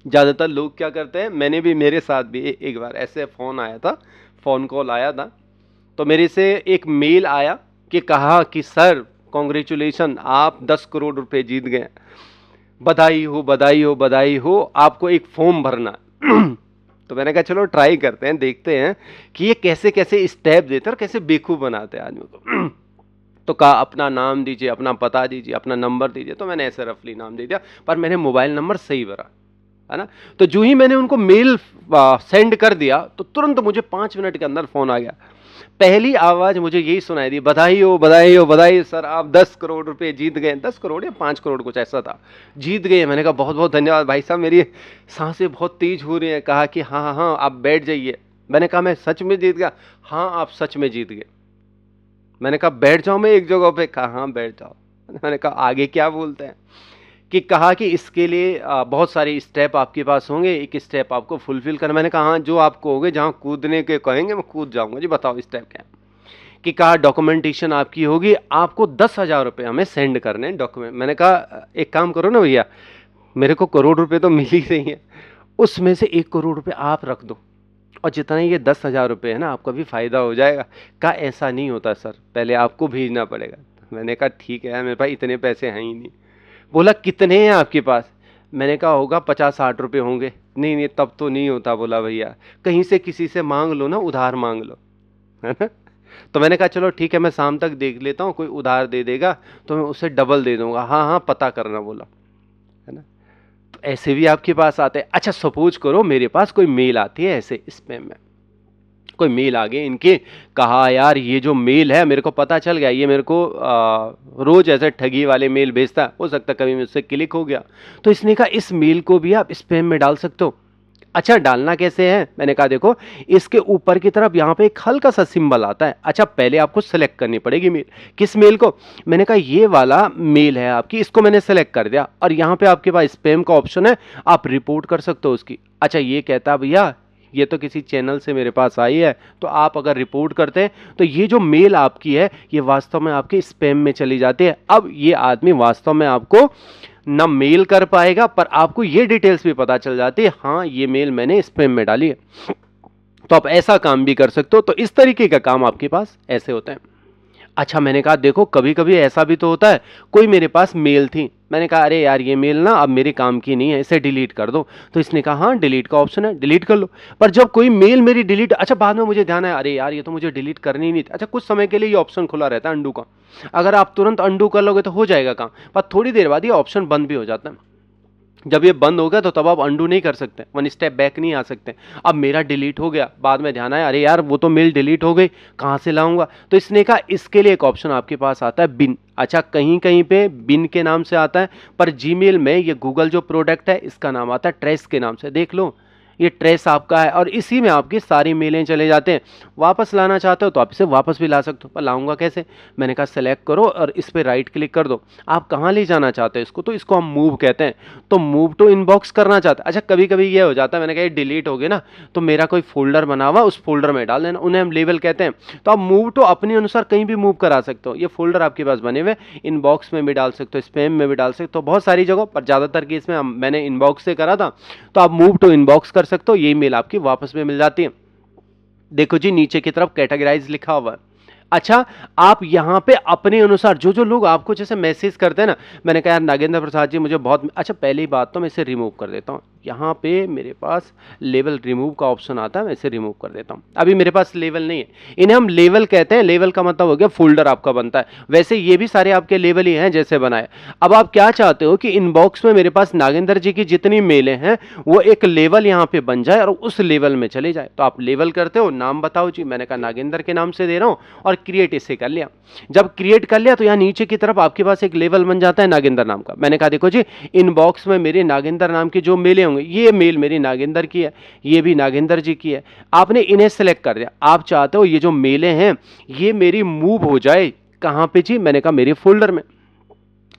ज़्यादातर लोग क्या करते हैं, मैंने भी, मेरे साथ भी एक बार ऐसे फ़ोन आया था, फ़ोन कॉल आया था, तो मेरे से एक मेल आया कि कहा कि सर कॉन्ग्रेचुलेशन, आप 10 करोड़ रुपए जीत गए, बधाई हो बधाई हो बधाई हो, आपको एक फॉर्म भरना है। तो मैंने कहा चलो ट्राई करते हैं, देखते हैं कि ये कैसे कैसे स्टेप देते हैं और कैसे बेवकूफ़ बनाते हैं आदमी को। तो कहा अपना नाम दीजिए, अपना पता दीजिए, अपना नंबर दीजिए, तो मैंने ऐसे रफली नाम दे दिया, पर मैंने मोबाइल नंबर सही भरा, है ना। तो जो ही मैंने उनको मेल सेंड कर दिया तो तुरंत मुझे 5 मिनट के अंदर फ़ोन आ गया, पहली आवाज मुझे यही सुनाई दी, बधाई हो बधाई हो बधाई सर, आप 10 करोड़ रुपए जीत गए। 10 करोड़ या 5 करोड़ कुछ ऐसा था, जीत गए। मैंने कहा बहुत बहुत धन्यवाद भाई साहब, मेरी सांसें बहुत तेज हो रही हैं। कहा कि हाँ हाँ हाँ आप बैठ जाइए। मैंने कहा मैं सच में जीत गया? हाँ आप सच में जीत गए। मैंने कहा बैठ जाओ मैं एक जगह पे? कहा हाँ बैठ जाओ। मैंने कहा आगे क्या बोलते हैं? कि कहा कि इसके लिए बहुत सारे स्टेप आपके पास होंगे, एक स्टेप आपको फुलफिल करना। मैंने कहा हाँ जो आप कहोगे, जहाँ कूदने के कहेंगे मैं कूद जाऊंगा जी, बताओ स्टेप क्या है। कि कहा डॉक्यूमेंटेशन आपकी होगी, आपको 10,000 रुपये हमें सेंड करने हैं डॉक्यूमेंट। मैंने कहा एक काम करो ना भैया, मेरे को करोड़ रुपए तो मिल ही रही है, उसमें से 1 करोड़ रुपए आप रख दो, और जितना ये 10,000 रुपये है ना आपका भी फायदा हो जाएगा। कहा ऐसा नहीं होता सर, पहले आपको भेजना पड़ेगा। मैंने कहा ठीक है मेरे भाई इतने पैसे हैं ही नहीं। बोला कितने हैं आपके पास? मैंने कहा होगा 50-60 रुपये होंगे। नहीं नहीं तब तो नहीं होता। बोला भैया कहीं से किसी से मांग लो ना, उधार मांग लो, है ना। तो मैंने कहा चलो ठीक है, मैं शाम तक देख लेता हूँ, कोई उधार दे देगा तो मैं उसे डबल दे दूंगा। हाँ हाँ पता करना, बोला, है ना। तो ऐसे भी आपके पास आते हैं। अच्छा सपोज करो मेरे पास कोई मेल आती है ऐसे स्पैम में, कोई मेल आ गए इनके, कहा यार ये जो मेल है मेरे को पता चल गया, ये मेरे को रोज ऐसे ठगी वाले मेल भेजता है, हो सकता है कभी मुझसे क्लिक हो गया। तो इसने कहा इस मेल को भी आप स्पैम में डाल सकते हो। अच्छा डालना कैसे है? मैंने कहा देखो इसके ऊपर की तरफ यहाँ पे एक हल्का सा सिंबल आता है। अच्छा पहले आपको सेलेक्ट करनी पड़ेगी मेल। किस मेल को? मैंने कहा ये वाला मेल है आपकी, इसको मैंने सेलेक्ट कर दिया, और यहाँ पे आपके पास स्पैम का ऑप्शन है, आप रिपोर्ट कर सकते हो उसकी। अच्छा ये कहता है भैया ये तो किसी चैनल से मेरे पास आई है, तो आप अगर रिपोर्ट करते हैं तो ये जो मेल आपकी है ये वास्तव में आपके स्पैम में चली जाती है। अब ये आदमी वास्तव में आपको न मेल कर पाएगा, पर आपको ये डिटेल्स भी पता चल जाती है, हाँ ये मेल मैंने स्पैम में डाली है। तो आप ऐसा काम भी कर सकते हो। तो इस तरीके का काम आपके पास ऐसे होते हैं। अच्छा मैंने कहा देखो कभी कभी ऐसा भी तो होता है, कोई मेरे पास मेल थी, मैंने कहा अरे यार ये मेल ना अब मेरे काम की नहीं है, इसे डिलीट कर दो। तो इसने कहा हाँ डिलीट का ऑप्शन है, डिलीट कर लो। पर जब कोई मेल मेरी डिलीट, अच्छा बाद में मुझे ध्यान आया अरे यार ये तो मुझे डिलीट करनी ही नहीं थी। अच्छा कुछ समय के लिए ये ऑप्शन खुला रहता है अंडू का, अगर आप तुरंत अंडू कर लोगे तो हो जाएगा काम, पर थोड़ी देर बाद ये ऑप्शन बंद भी हो जाता है। जब ये बंद हो गया तो तब आप अंडू नहीं कर सकते, वन स्टेप बैक नहीं आ सकते। अब मेरा डिलीट हो गया, बाद में ध्यान आया अरे यार वो तो मेल डिलीट हो गई, कहाँ से लाऊंगा? तो इसने कहा इसके लिए एक ऑप्शन आपके पास आता है बिन। अच्छा कहीं कहीं पे बिन के नाम से आता है, पर जीमेल में ये गूगल जो प्रोडक्ट है इसका नाम आता है ट्रेस के नाम से। देख लो ये ट्रेस आपका है, और इसी में आपकी सारी मेलें चले जाते हैं। वापस लाना चाहते हो तो आप इसे वापस भी ला सकते हो, पर लाऊंगा कैसे? मैंने कहा सेलेक्ट करो और इस पर राइट क्लिक कर दो। आप कहाँ ले जाना चाहते हो इसको? तो इसको हम मूव कहते हैं। तो मूव टू इनबॉक्स करना चाहते हैं। अच्छा कभी कभी ये हो जाता है, मैंने कहा ये डिलीट हो गया ना, तो मेरा कोई फोल्डर बना हुआ उस फोल्डर में डाल देना, उन्हें हम लेवल कहते हैं। तो आप मूव टू अपने अनुसार कहीं भी मूव करा सकते हो। ये फोल्डर आपके पास बने हुए, इनबॉक्स में भी डाल सकते हो, स्पैम में भी डाल सकते हो, बहुत सारी जगह पर, ज़्यादातर केस में मैंने इनबॉक्स से करा था। तो आप मूव टू इनबॉक्स कर सकते हो, ये मेल आपकी वापस में मिल जाती है। देखो जी नीचे की तरफ कैटेगराइज लिखा हुआ है। अच्छा आप यहां पे अपने अनुसार जो जो लोग आपको जैसे मैसेज करते हैं ना, मैंने कहा यार नागेंद्र प्रसाद जी मुझे बहुत, अच्छा पहली बात तो मैं इसे रिमूव कर देता हूं। यहां पे मेरे पास लेवल रिमूव का ऑप्शन आता है, मैं इसे रिमूव कर देता हूं। अभी मेरे पास लेवल नहीं है, इन्हें हम लेवल कहते हैं। लेवल का मतलब हो गया फोल्डर आपका बनता है, वैसे ये भी सारे आपके लेवल ही हैं जैसे बनाए। अब आप क्या चाहते हो कि इनबॉक्स में मेरे पास नागेंद्र जी की जितनी मेलें हैं वो एक लेवल यहां पे बन जाए और उस लेवल में चले जाए। तो आप लेवल करते हो, नाम बताओ जी, मैंने कहा नागेंद्र के नाम से दे रहा हूं, और क्रिएट इसे कर लिया। जब क्रिएट कर लिया तो यहां नीचे की तरफ आपके पास एक लेवल बन जाता है नागेंद्र नाम का। मैंने कहा देखो जी इनबॉक्स में मेरे नागेंद्र नाम की जो मेलें होंगे, ये मेल मेरी नागेंद्र की है, ये भी नागेंद्र जी की है। आपने इन्हें सेलेक्ट कर दिया। आप चाहते हो ये जो मेलें हैं ये मेरी मूव हो जाए कहां पे जी? मैंने कहा मेरे फोल्डर में।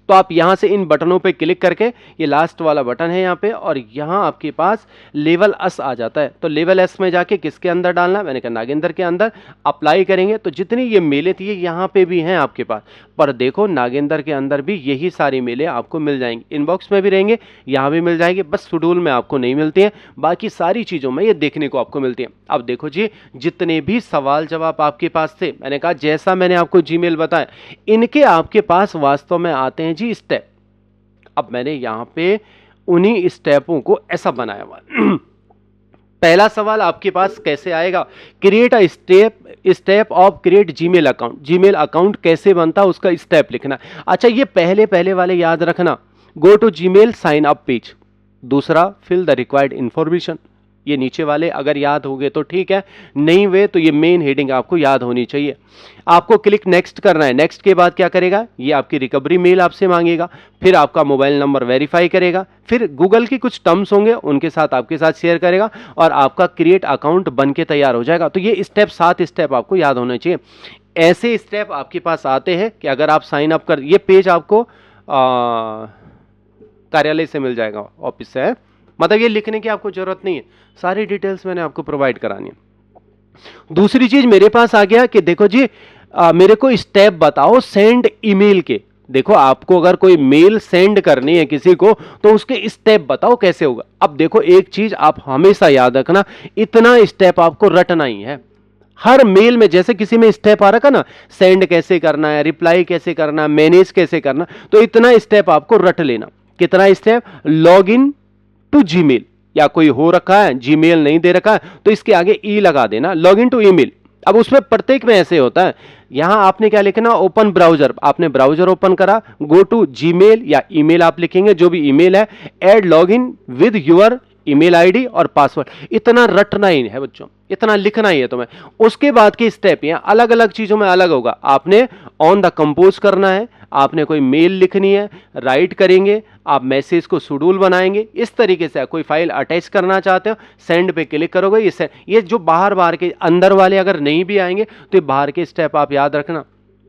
तो आप यहां से इन बटनों पे क्लिक करके, ये लास्ट वाला बटन है यहां पे, और यहां आपके पास लेवल एस आ जाता है। तो लेवल एस में जाके किसके अंदर डालना है? मैंने कहा नागेंद्र के अंदर। अप्लाई करेंगे तो जितनी ये मेलें थी यहां पे भी हैं आपके पास, पर देखो नागेंद्र के अंदर भी यही सारी मेलें आपको मिल जाएंगी, इनबॉक्स में भी रहेंगे, यहां भी मिल जाएंगे, बस शेड्यूल में आपको नहीं मिलती है, बाकी सारी चीजों में ये देखने को आपको मिलती है। अब देखो जी जितने भी सवाल जवाब आपके पास थे, मैंने कहा जैसा मैंने आपको जीमेल बताया, इनके आपके पास वास्तव में आते हैं जी स्टेप। अब मैंने यहां पे उन्हीं स्टेपों को ऐसा बनाया हुआ पहला सवाल आपके पास कैसे आएगा? Create a step of create Gmail account. Gmail account कैसे बनता है उसका स्टेप लिखना। अच्छा ये पहले पहले वाले याद रखना, go to Gmail sign up page. दूसरा फिल द रिक्वायर्ड इंफॉर्मेशन, ये नीचे वाले अगर याद हो गए तो ठीक है, नहीं हुए तो ये मेन हेडिंग आपको याद होनी चाहिए। आपको क्लिक नेक्स्ट करना है। नेक्स्ट के बाद क्या करेगा, ये आपकी रिकवरी मेल आपसे मांगेगा, फिर आपका मोबाइल नंबर वेरीफाई करेगा, फिर गूगल की कुछ टर्म्स होंगे उनके साथ आपके साथ शेयर करेगा और आपका क्रिएट अकाउंट बन के तैयार हो जाएगा। तो ये स्टेप 7 स्टेप आपको याद होने चाहिए। ऐसे स्टेप आपके पास आते हैं कि अगर आप साइन अप कर, ये पेज आपको कार्यालय से मिल जाएगा, ऑफिस से है, मतलब ये लिखने की आपको जरूरत नहीं है, सारी डिटेल्स मैंने आपको प्रोवाइड करानी है। दूसरी चीज मेरे पास आ गया कि देखो जी मेरे को स्टेप बताओ सेंड ईमेल के। देखो आपको अगर कोई मेल सेंड करनी है किसी को तो उसके स्टेप बताओ कैसे होगा। अब देखो एक चीज आप हमेशा याद रखना, इतना स्टेप आपको रटना ही है हर मेल में। जैसे किसी में स्टेप आ रखा ना, सेंड कैसे करना है, रिप्लाई कैसे करना है, मैनेज कैसे करना, तो इतना स्टेप आपको रट लेना। कितना step, log in to Gmail, या कोई हो रखा है जीमेल नहीं दे रखा है तो इसके आगे ई लगा देना, लॉग इन टू ईमेल। अब उसमें प्रत्येक में ऐसे होता है, यहां आपने क्या लिखना, ओपन ब्राउजर, आपने ब्राउजर ओपन करा, गो टू जीमेल या ईमेल आप लिखेंगे जो भी ईमेल है, add log in with your email ID और पासवर्ड। इतना रटना ही है बच्चों, इतना लिखना ही है तुम्हें। उसके बाद के स्टेप यहाँ अलग अलग चीजों में अलग होगा। आपने ऑन द कंपोज करना है, आपने कोई मेल लिखनी है, राइट करेंगे, आप मैसेज को शेड्यूल बनाएंगे, इस तरीके से कोई फाइल अटैच करना चाहते हो, सेंड पे क्लिक करोगे, ये जो बाहर बाहर के अंदर वाले अगर नहीं भी आएंगे तो ये बाहर के स्टेप आप याद रखना।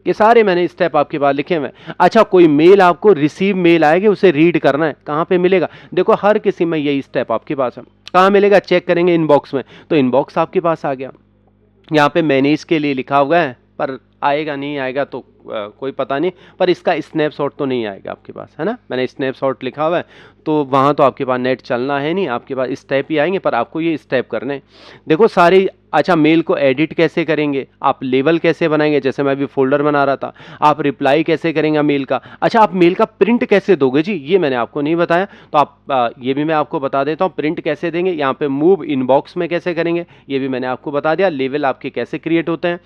ये सारे मैंने स्टेप आपके पास लिखे हुए। अच्छा, कोई मेल आपको रिसीव मेल आएगी, उसे रीड करना है, कहां पे मिलेगा, देखो हर किसी में यही स्टेप आपके पास है। कहां मिलेगा, चेक करेंगे इनबॉक्स में, तो इनबॉक्स आपके पास आ गया। यहाँ पे मैनेज के लिए लिखा हुआ है, पर आएगा नहीं आएगा तो कोई पता नहीं, पर इसका स्नैपशॉट तो नहीं आएगा आपके पास, है ना, मैंने स्नैपशॉट लिखा हुआ है, तो वहाँ तो आपके पास नेट चलना है नहीं, आपके पास स्टेप ही आएंगे, पर आपको ये स्टेप करने हैं। देखो सारे। अच्छा, मेल को एडिट कैसे करेंगे, आप लेबल कैसे बनाएंगे, जैसे मैं अभी फोल्डर बना रहा था, आप रिप्लाई कैसे करेंगे मेल का। अच्छा, आप मेल का प्रिंट कैसे दोगे जी, ये मैंने आपको नहीं बताया, तो आप ये भी मैं आपको बता देता हूँ, प्रिंट कैसे देंगे। यहाँ पे मूव इनबॉक्स में कैसे करेंगे ये भी मैंने आपको बता दिया, लेवल आपके कैसे क्रिएट होते हैं,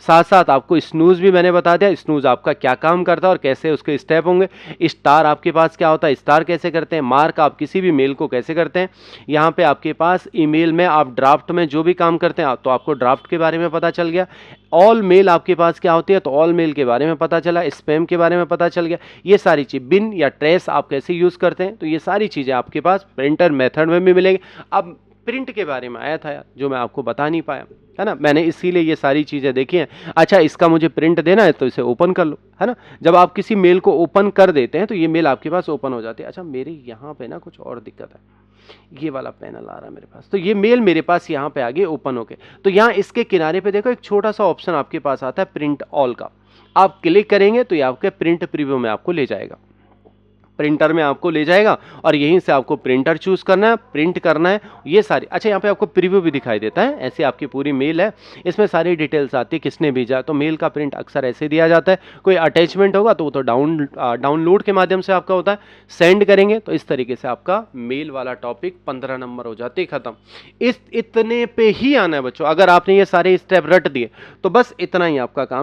साथ साथ आपको स्नूज भी मैंने बता दिया, स्नूज आपका क्या काम करता है और कैसे उसके स्टेप होंगे। स्टार आपके पास क्या होता है, स्टार कैसे करते हैं, मार्क आप किसी भी मेल को कैसे करते हैं। यहाँ पे आपके पास ईमेल में आप ड्राफ्ट में जो भी काम करते हैं तो आपको ड्राफ्ट के बारे में पता चल गया। ऑल मेल आपके पास क्या होती है, तो ऑल मेल के बारे में पता चला, स्पैम के बारे में पता चल गया। ये सारी चीज, बिन या ट्रेस आप कैसे यूज करते हैं, तो ये सारी चीजें आपके पास प्रिंटर मेथड में भी मिलेंगी। अब प्रिंट के बारे में आया था यार, जो मैं आपको बता नहीं पाया, है ना, मैंने इसीलिए ये सारी चीजें देखी हैं। अच्छा, इसका मुझे प्रिंट देना है तो इसे ओपन कर लो, है ना। जब आप किसी मेल को ओपन कर देते हैं तो ये मेल आपके पास ओपन हो जाती है। अच्छा, मेरे यहाँ पे ना कुछ और दिक्कत है, ये वाला पैनल आ रहा है मेरे पास, तो ये मेल मेरे पास यहाँ पे आ गई ओपन होके। तो यहाँ इसके किनारे पे देखो एक छोटा सा ऑप्शन आपके पास आता है प्रिंट ऑल का, आप क्लिक करेंगे तो ये आपके प्रिंट प्रीव्यू में आपको ले जाएगा, प्रिंटर में आपको ले जाएगा और यहीं से आपको प्रिंटर चूज करना है, प्रिंट करना है, ये सारी। अच्छा, यहाँ पे आपको प्रीव्यू भी दिखाई देता है, ऐसे आपकी पूरी मेल है, इसमें सारी डिटेल्स आती है, किसने भेजा, तो मेल का प्रिंट अक्सर ऐसे दिया जाता है। कोई अटैचमेंट होगा तो वो तो डाउनलोड के माध्यम से आपका होता है, सेंड करेंगे तो इस तरीके से आपका मेल वाला टॉपिक 15 नंबर हो जाते खत्म। इतने पे ही आना है बच्चों, अगर आपने ये सारे स्टेप रट दिए तो बस इतना ही आपका काम है।